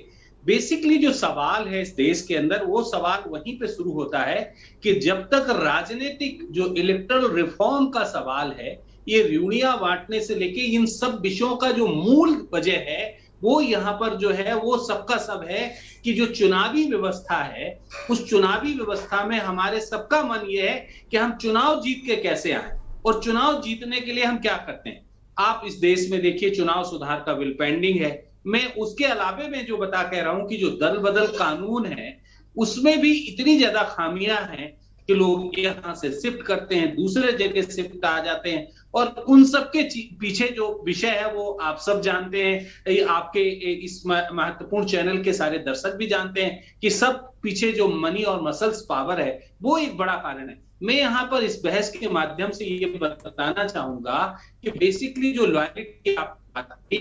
बेसिकली जो सवाल है इस देश के अंदर वो सवाल वहीं पे शुरू होता है कि जब तक राजनीतिक जो इलेक्टोरल रिफॉर्म का सवाल है, ये ऋणियां बांटने से लेके इन सब विषयों का जो मूल वजह है वो यहाँ पर जो है वो सबका सब है कि जो चुनावी व्यवस्था है उस चुनावी व्यवस्था में हमारे सबका मन ये है कि हम चुनाव जीत के कैसे आए, और चुनाव जीतने के लिए हम क्या करते हैं। आप इस देश में देखिए चुनाव सुधार का बिल पेंडिंग है। मैं उसके अलावे में जो बता कह रहा हूं कि जो दल बदल कानून है उसमें भी इतनी ज्यादा खामियां हैं कि लोग यहाँ से शिफ्ट करते हैं, दूसरे जगह शिफ्ट आ जाते हैं, और उन सब के पीछे जो विषय है वो आप सब जानते हैं, आपके इस महत्वपूर्ण चैनल के सारे दर्शक भी जानते हैं कि सब पीछे जो मनी और मसल्स पावर है वो एक बड़ा कारण है। मैं यहाँ पर इस बहस के माध्यम से ये बताना चाहूंगा कि बेसिकली जो लॉयल्टी आप बात की,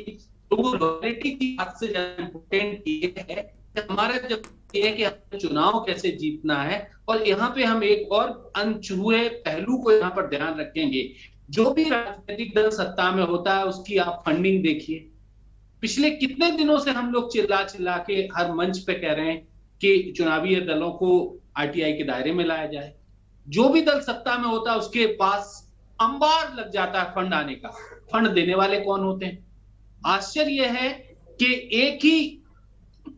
तो वो लॉयल्टी की बात से ज्यादा इंपॉर्टेंट ये है कि हमारा जब ये है कि हमें चुनाव कैसे जीतना है, और यहाँ पे हम एक और अनछुए पहलू को यहाँ पर ध्यान रखेंगे। जो भी राजनीतिक दल सत्ता में होता है उसकी आप फंडिंग देखिए। पिछले कितने दिनों से हम लोग चिल्ला चिल्ला के हर मंच पे कह रहे हैं कि चुनावी दलों को आरटीआई के दायरे में लाया जाए। जो भी दल सत्ता में होता है उसके पास अंबार लग जाता है फंड आने का। फंड देने वाले कौन होते हैं? आश्चर्य यह है कि एक ही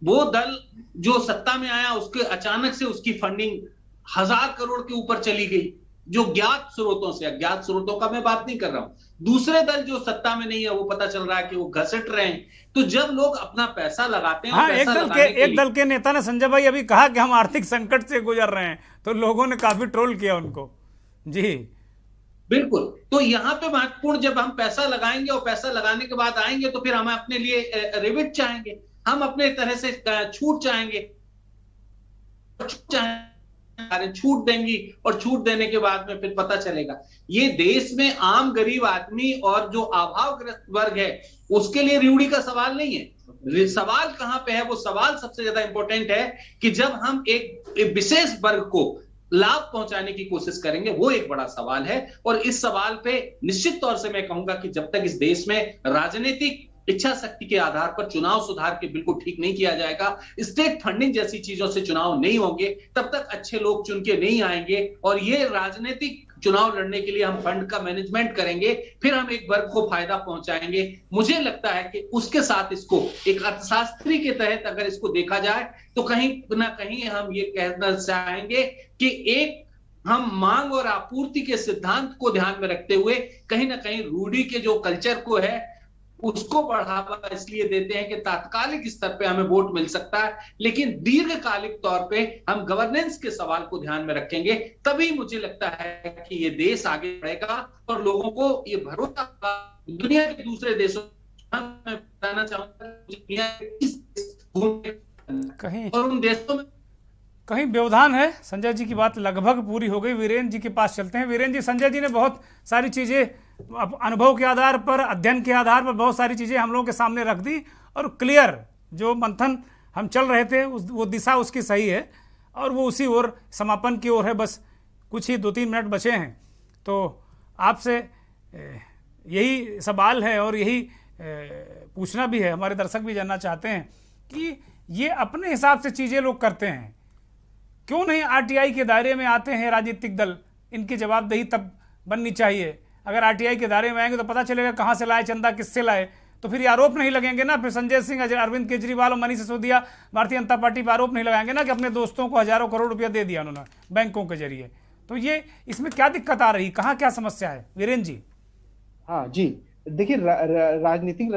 वो दल जो सत्ता में आया उसके अचानक से उसकी फंडिंग 1000 करोड़ के ऊपर चली गई, जो ज्ञात स्रोतों से। अज्ञात स्रोतों का मैं बात नहीं कर रहा हूं। दूसरे दल जो सत्ता में नहीं है वो पता चल रहा है कि वो घसट रहे हैं। तो जब लोग अपना पैसा लगाते हैं, हाँ, एक दल के नेता ने संजय भाई अभी कहा कि हम आर्थिक संकट से गुजर रहे हैं, तो लोगों ने काफी ट्रोल किया उनको। जी बिल्कुल। तो यहाँ पे महत्वपूर्ण, जब हम पैसा लगाएंगे और पैसा लगाने के बाद आएंगे तो फिर हम अपने लिए रिबिट चाहेंगे, हम अपने तरह से छूट चाहेंगे, छूट देंगी, और छूट देने के बाद में फिर पता चलेगा। ये देश में आम गरीब आदमी और जो अभावग्रस्त वर्ग है उसके लिए रिउड़ी का सवाल नहीं है। सवाल कहां पे है? वो सवाल सबसे ज्यादा इंपॉर्टेंट है कि जब हम एक विशेष वर्ग को लाभ पहुंचाने की कोशिश करेंगे, वो एक बड़ा सवाल है। और इस सवाल पे निश्चित तौर से मैं कहूंगा कि जब तक इस देश में राजनीतिक इच्छा शक्ति के आधार पर चुनाव सुधार के बिल्कुल ठीक नहीं किया जाएगा, स्टेट फंडिंग जैसी चीजों से चुनाव नहीं होंगे, तब तक अच्छे लोग चुन के नहीं आएंगे। और ये राजनीतिक चुनाव लड़ने के लिए हम फंड का मैनेजमेंट करेंगे, फिर हम एक वर्ग को फायदा पहुंचाएंगे। मुझे लगता है कि उसके साथ इसको एक अर्थशास्त्री के तहत अगर इसको देखा जाए तो कहीं ना कहीं हम ये कहना चाहेंगे कि एक हम मांग और आपूर्ति के सिद्धांत को ध्यान में रखते हुए कहीं ना कहीं रूढ़ी के जो कल्चर को है उसको बढ़ावा इसलिए देते हैं कि तात्कालिक स्तर पे हमें वोट मिल सकता है, लेकिन दीर्घकालिक तौर पे हम गवर्नेंस के सवाल को ध्यान में रखेंगे, तभी मुझे लगता है कि ये देश आगे बढ़ेगा और लोगों को ये भरोसा। दुनिया के दूसरे देशों में बताना चाहूंगा कहीं और उन देशों में कहीं व्यवधान है। संजय जी की बात लगभग पूरी हो गई। वीरेंद्र जी के पास चलते हैं। वीरेंद्र जी, संजय जी ने बहुत सारी चीज़ें अनुभव के आधार पर, अध्ययन के आधार पर बहुत सारी चीज़ें हम लोगों के सामने रख दी, और क्लियर जो मंथन हम चल रहे थे वो दिशा उसकी सही है और वो उसी ओर समापन की ओर है। बस कुछ ही 2-3 मिनट बचे हैं, तो आपसे यही सवाल है और यही पूछना भी है, हमारे दर्शक भी जानना चाहते हैं कि ये अपने हिसाब से चीज़ें लोग करते हैं, क्यों नहीं आरटीआई के दायरे में आते हैं राजनीतिक दल? इनकी जवाबदेही तब बननी चाहिए। अगर आरटीआई के दायरे में आएंगे तो पता चलेगा कहाँ से लाए चंदा, किससे लाए, तो फिर ये आरोप नहीं लगेंगे ना। फिर संजय सिंह, अरविंद केजरीवाल और मनीष सिसोदिया भारतीय जनता पार्टी पर आरोप नहीं लगाएंगे ना कि अपने दोस्तों को हजारों करोड़ रुपया दे दिया उन्होंने बैंकों के जरिए। तो ये इसमें क्या दिक्कत आ रही, कहाँ क्या समस्या है वीरेंद्र जी? हाँ जी, देखिए राजनीतिक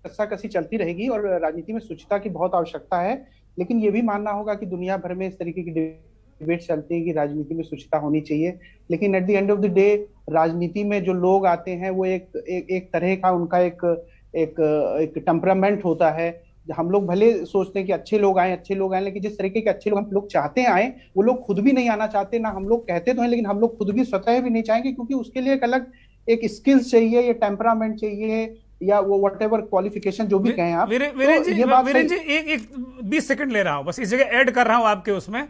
रस्साकसी चलती रहेगी और राजनीति में स्वच्छता की बहुत आवश्यकता है, लेकिन ये भी मानना होगा कि दुनिया भर में इस तरीके की डिबेट चलती है कि राजनीति में स्वच्छता होनी चाहिए, लेकिन at the end of the day राजनीति में जो लोग आते हैं वो एक तरह का उनका एक टेम्परामेंट होता है। हम लोग भले सोचते हैं कि अच्छे लोग आए, लेकिन जिस तरीके के अच्छे लोग हम लोग चाहते हैं आए, वो लोग खुद भी नहीं आना चाहते ना। हम लोग कहते तो हैं लेकिन हम लोग खुद भी स्वतः भी नहीं चाहेंगे, क्योंकि उसके लिए एक अलग एक स्किल्स चाहिए, ये टेम्परामेंट चाहिए, या वो व्हाटएवर क्वालिफिकेशन जो भी कहें आप। वीरेंद्र जी एक 20 सेकंड ले रहा हूं, बस इस जगह ऐड कर रहा हूं आपके उसमें।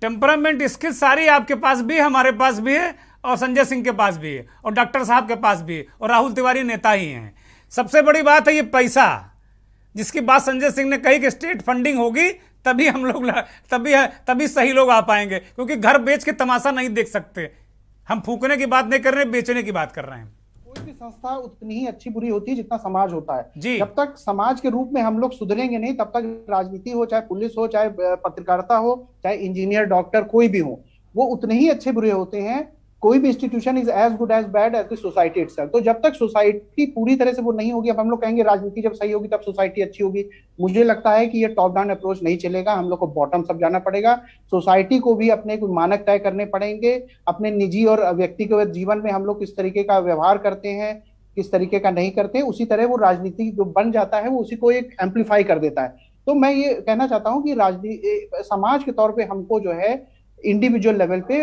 टेम्परामेंट स्किल्स सारी आपके पास भी है, हमारे पास भी है, और संजय सिंह के पास भी है, और डॉक्टर साहब के पास भी है, और राहुल तिवारी नेता ही हैं। सबसे बड़ी बात है ये पैसा, जिसकी बात संजय सिंह ने कही कि स्टेट फंडिंग होगी तभी हम लोग तभी सही लोग आ पाएंगे, क्योंकि घर बेच के तमाशा नहीं देख सकते। हम फूकने की बात नहीं कर रहे, बेचने की बात कर रहे हैं। कोई भी संस्था उतनी ही अच्छी बुरी होती है जितना समाज होता है। जब तक समाज के रूप में हम लोग सुधरेंगे नहीं, तब तक राजनीति हो, चाहे पुलिस हो, चाहे पत्रकारिता हो, चाहे इंजीनियर, डॉक्टर, कोई भी हो, वो उतने ही अच्छे बुरे होते हैं। कोई भी institution is as good as bad as the society itself. तो जब तक सोसाइटी पूरी तरह से वो नहीं होगी, अब हम लोग कहेंगे राजनीति जब सही होगी तब सोसाइटी अच्छी होगी, मुझे लगता है कि ये टॉप डाउन अप्रोच नहीं चलेगा। हम लोग को बॉटम अप जाना पड़ेगा। सोसाइटी को भी अपने कुछ मानक तय करने पड़ेंगे। अपने निजी और व्यक्तिगत जीवन में हम लोग किस तरीके का व्यवहार करते हैं, किस तरीके का नहीं करते हैं, उसी तरह वो राजनीति जो बन जाता है वो उसी को एक एम्पलीफाई कर देता है। तो मैं ये कहना चाहता हूँ कि राजनीति समाज के तौर पे हमको जो है इंडिविजुअल लेवल पे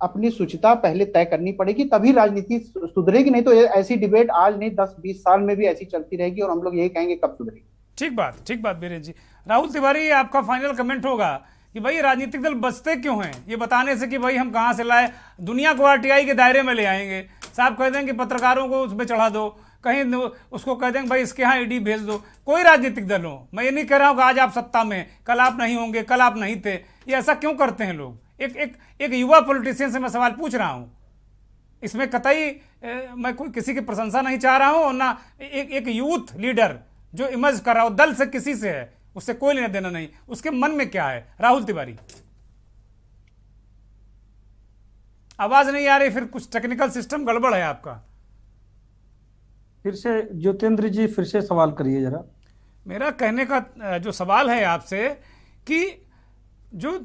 अपनी शुचिता पहले तय करनी पड़ेगी, तभी राजनीति सुधरेगी। नहीं तो ऐसी डिबेट आज नहीं 10-20 साल में भी ऐसी चलती रहेगी और हम लोग यही कहेंगे कब सुधरेगी। ठीक बात बीरेन जी। राहुल तिवारी, आपका फाइनल कमेंट होगा कि भाई राजनीतिक दल बचते क्यों हैं, ये बताने से कि भाई हम कहाँ से लाए, दुनिया को आरटीआई के दायरे में ले आएंगे, साहब कह देंगे पत्रकारों को उसमें चढ़ा दो, कहीं उसको कह देंगे भाई इसके यहाँ ईडी भेज दो। कोई राजनीतिक दल हो, मैं ये नहीं कह रहा हूँ कि आज आप सत्ता में, कल आप नहीं होंगे, कल आप नहीं थे, ये ऐसा क्यों करते हैं लोग। एक युवा पॉलिटिशियन से मैं सवाल पूछ रहा हूँ, इसमें कतई मैं कोई किसी की प्रशंसा नहीं चाह रहा हूँ, और ना एक यूथ लीडर जो इमर्ज कर रहा हो, दल से किसी से है, उससे कोई लेना देना नहीं, उसके मन में क्या है। राहुल तिवारी, आवाज नहीं आ रही, फिर कुछ टेक्निकल सिस्टम गड़बड़ है आपका। फिर से ज्योतिन्द्र जी फिर से सवाल करिए जरा। मेरा कहने का जो सवाल है आपसे कि जो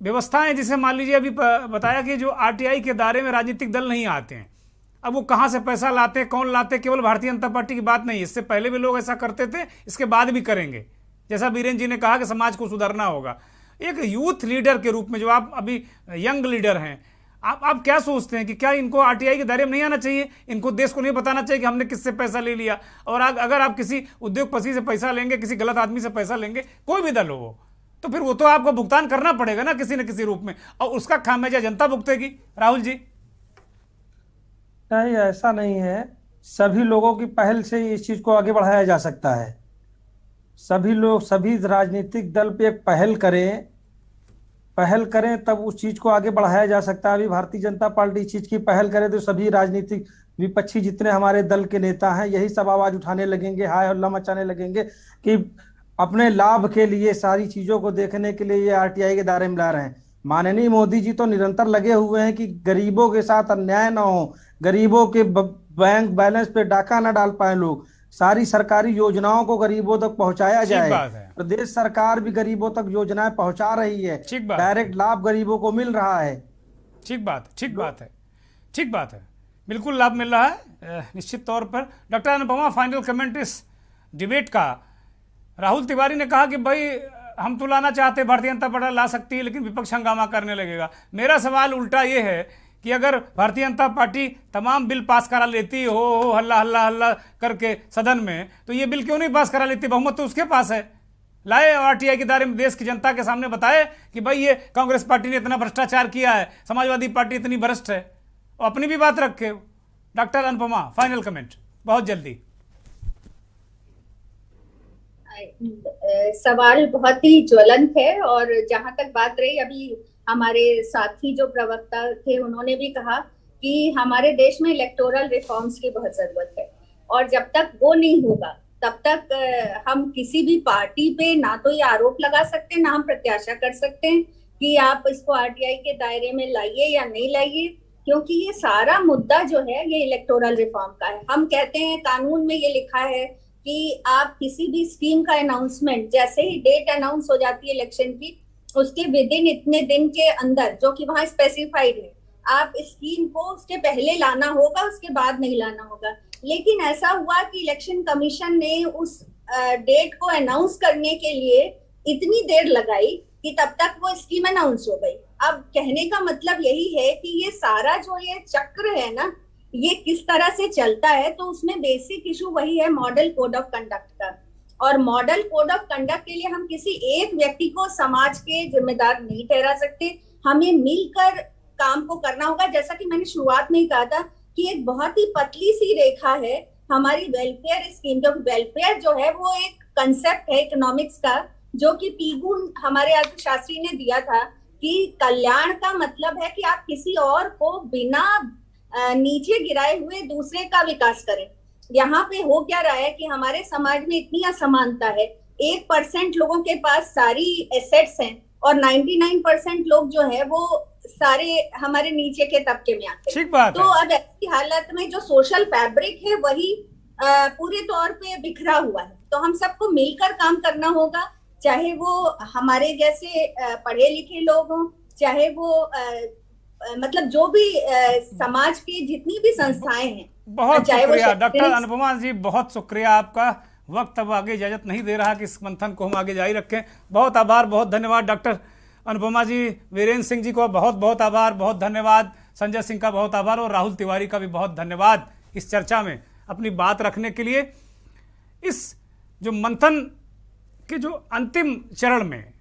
व्यवस्थाएं, जिसे मान लीजिए अभी बताया कि जो आरटीआई के दायरे में राजनीतिक दल नहीं आते हैं, अब वो कहाँ से पैसा लाते हैं, कौन लाते हैं, केवल भारतीय जनता पार्टी की बात नहीं, इससे पहले भी लोग ऐसा करते थे, इसके बाद भी करेंगे। जैसा बीरेन जी ने कहा कि समाज को सुधारना होगा, एक यूथ लीडर के रूप में जो आप अभी यंग लीडर हैं, आप क्या सोचते हैं कि क्या इनको आरटीआई के दायरे में नहीं आना चाहिए, इनको देश को नहीं बताना चाहिए कि हमने किससे पैसा ले लिया। और अगर आप किसी उद्योगपति से पैसा लेंगे, किसी गलत आदमी से पैसा लेंगे, कोई भी दल हो, तो फिर वो तो आपको भुगतान करना पड़ेगा ना किसी न किसी रूप में, और उसका खामियाजा जनता भुगतेगी। राहुल जी, नहीं ऐसा नहीं है, सभी लोगों की पहल से इस चीज को आगे बढ़ाया जा सकता है। सभी लोग, सभी राजनीतिक दल पे पहल करें तब उस चीज को आगे बढ़ाया जा सकता है। अभी भारतीय जनता पार्टी इस चीज की पहल करे तो सभी राजनीतिक विपक्षी जितने हमारे दल के नेता हैं, यही सब आवाज उठाने लगेंगे, हाय हल्ला मचाने लगेंगे कि अपने लाभ के लिए सारी चीजों को देखने के लिए ये आरटीआई के दायरे में ला रहे हैं। माननीय मोदी जी तो निरंतर लगे हुए हैं कि गरीबों के साथ अन्याय ना हो, गरीबों के बैंक बैलेंस पे डाका ना डाल पाए लोग, सारी सरकारी योजनाओं को गरीबों तक पहुंचाया जाए। प्रदेश सरकार भी गरीबों तक योजनाएं पहुंचा रही है, डायरेक्ट लाभ गरीबों को मिल रहा है। ठीक बात है, बिल्कुल लाभ मिल रहा है निश्चित तौर पर। डॉक्टर अनुपमा, फाइनल कमेंट इस डिबेट का। राहुल तिवारी ने कहा कि भाई हम तो लाना चाहते, भारतीय जनता पार्टी ला सकती है, लेकिन विपक्ष हंगामा करने लगेगा। मेरा सवाल उल्टा ये है कि अगर भारतीय जनता पार्टी तमाम बिल पास करा लेती हो हल्ला हल्ला हल्ला करके सदन में, तो ये बिल क्यों नहीं पास करा लेती, बहुमत तो उसके पास है। लाए आरटीआई के दायरे में, देश की जनता के सामने बताए कि भाई ये कांग्रेस पार्टी ने इतना भ्रष्टाचार किया है, समाजवादी पार्टी इतनी भ्रष्ट है, और अपनी भी बात रखे। डॉक्टर अनुपमा, फाइनल कमेंट बहुत जल्दी। सवाल बहुत ही ज्वलंत है, और जहां तक बात रही, अभी हमारे साथी जो प्रवक्ता थे उन्होंने भी कहा कि हमारे देश में इलेक्टोरल रिफॉर्म्स की बहुत जरूरत है, और जब तक वो नहीं होगा तब तक हम किसी भी पार्टी पे ना तो ये आरोप लगा सकते हैं, ना हम प्रत्याशा कर सकते हैं कि आप इसको आरटीआई के दायरे में लाइए या नहीं लाइए, क्योंकि ये सारा मुद्दा जो है ये इलेक्टोरल रिफॉर्म का है। हम कहते हैं, कानून में ये लिखा है कि आप किसी भी स्कीम का अनाउंसमेंट, जैसे ही डेट अनाउंस हो जाती है इलेक्शन की, उसके विद इन इतने दिन के अंदर, जो कि वहां स्पेसिफाइड है, आप स्कीम को उसके पहले लाना होगा, उसके बाद नहीं लाना होगा। लेकिन ऐसा हुआ कि इलेक्शन कमीशन ने उस डेट को अनाउंस करने के लिए इतनी देर लगाई कि तब तक वो स्कीम अनाउंस हो गई। अब कहने का मतलब यही है कि ये सारा जो ये चक्र है ना, ये किस तरह से चलता है, तो उसमें बेसिक इशू वही है मॉडल कोड ऑफ कंडक्ट का। और मॉडल कोड ऑफ कंडक्ट के लिए हम किसी एक व्यक्ति को समाज के जिम्मेदार नहीं ठहरा सकते, हमें मिलकर काम को करना होगा। जैसा कि मैंने शुरुआत में ही कहा था कि एक बहुत ही पतली सी रेखा है हमारी वेलफेयर स्कीम, जो वेलफेयर जो है वो एक कंसेप्ट है इकोनॉमिक्स का, जो कि पीगू हमारे अर्थशास्त्री ने दिया था कि कल्याण का मतलब है कि आप किसी और को बिना नीचे गिराए हुए दूसरे का विकास करें। यहाँ पे हो क्या रहा है कि हमारे समाज में इतनी असमानता है, 1% लोगों के पास सारी एसेट्स हैं और 99% लोग जो है वो सारे हमारे नीचे के तबके में आते हैं। ठीक बात तो अब ऐसी हालत में जो सोशल फैब्रिक है वही पूरे तौर पे बिखरा हुआ है। तो हम सबको मिलकर काम करना होगा, चाहे वो हमारे जैसे पढ़े लिखे लोग हों, चाहे वो मतलब जो भी समाज की जितनी भी संस्थाएं हैं। बहुत शुक्रिया डॉक्टर अनुपमा जी, बहुत शुक्रिया आपका। वक्त अब आगे इजाजत नहीं दे रहा कि इस मंथन को हम आगे जारी रखें। बहुत आभार, बहुत धन्यवाद डॉक्टर अनुपमा जी। वीरेंद्र सिंह जी को बहुत बहुत आभार, बहुत धन्यवाद। संजय सिंह का बहुत आभार, और राहुल तिवारी का भी बहुत धन्यवाद इस चर्चा में अपनी बात रखने के लिए। इस जो मंथन के जो अंतिम चरण में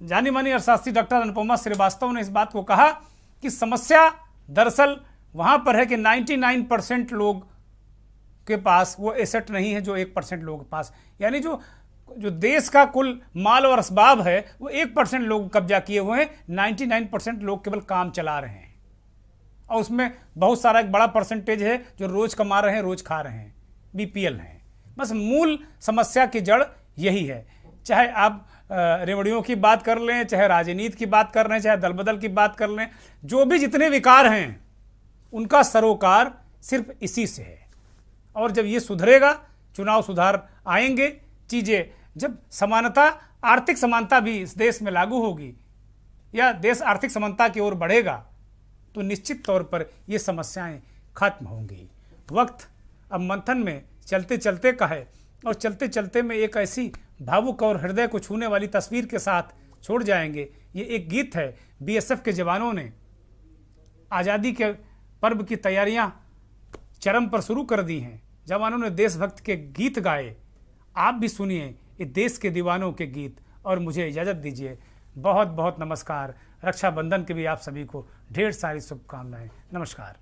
जानी मानी अर्थशास्त्री डॉक्टर अनुपमा श्रीवास्तव ने इस बात को कहा कि समस्या दरअसल वहां पर है कि 99% लोग के पास वो एसेट नहीं है जो 1% लोगों के पास, यानी जो देश का कुल माल और असबाब है वो 1% लोग कब्जा किए हुए हैं, 99% लोग केवल काम चला रहे हैं और उसमें बहुत सारा एक बड़ा परसेंटेज है जो रोज कमा रहे हैं, रोज खा रहे हैं, बीपीएल हैं। बस मूल समस्या की जड़ यही है। चाहे आप रेवड़ियों की बात कर लें, चाहे राजनीति की बात कर लें, चाहे दल बदल की बात कर लें, जो भी जितने विकार हैं उनका सरोकार सिर्फ इसी से है। और जब ये सुधरेगा, चुनाव सुधार आएंगे, चीज़ें जब समानता, आर्थिक समानता भी इस देश में लागू होगी या देश आर्थिक समानता की ओर बढ़ेगा तो निश्चित तौर पर ये समस्याएं खत्म होंगी। वक्त अब मंथन में चलते चलते का है और चलते चलते में एक ऐसी भावुक और हृदय को छूने वाली तस्वीर के साथ छोड़ जाएंगे। ये एक गीत है, बीएसएफ के जवानों ने आज़ादी के पर्व की तैयारियां चरम पर शुरू कर दी हैं। जवानों ने देशभक्त के गीत गाए, आप भी सुनिए ये देश के दीवानों के गीत और मुझे इजाज़त दीजिए। बहुत बहुत नमस्कार। रक्षाबंधन के भी आप सभी को ढेर सारी शुभकामनाएं। नमस्कार।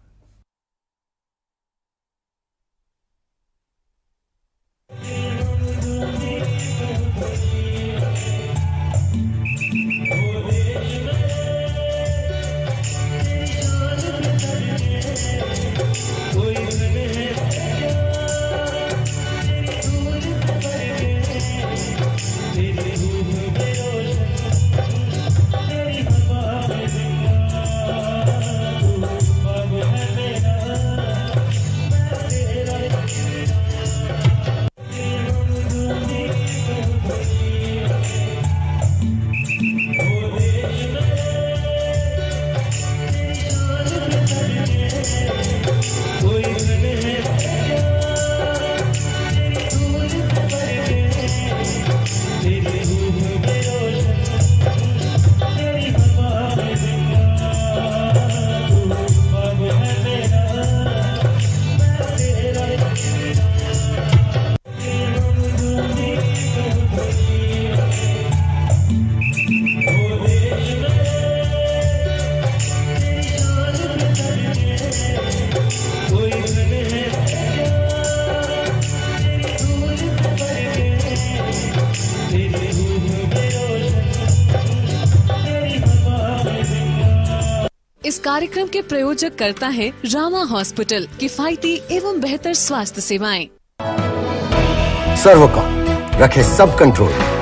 इस कार्यक्रम के प्रायोजक करता है रामा हॉस्पिटल, किफायती एवं बेहतर स्वास्थ्य सेवाएं। सर्वोकॉम रखे सब कंट्रोल।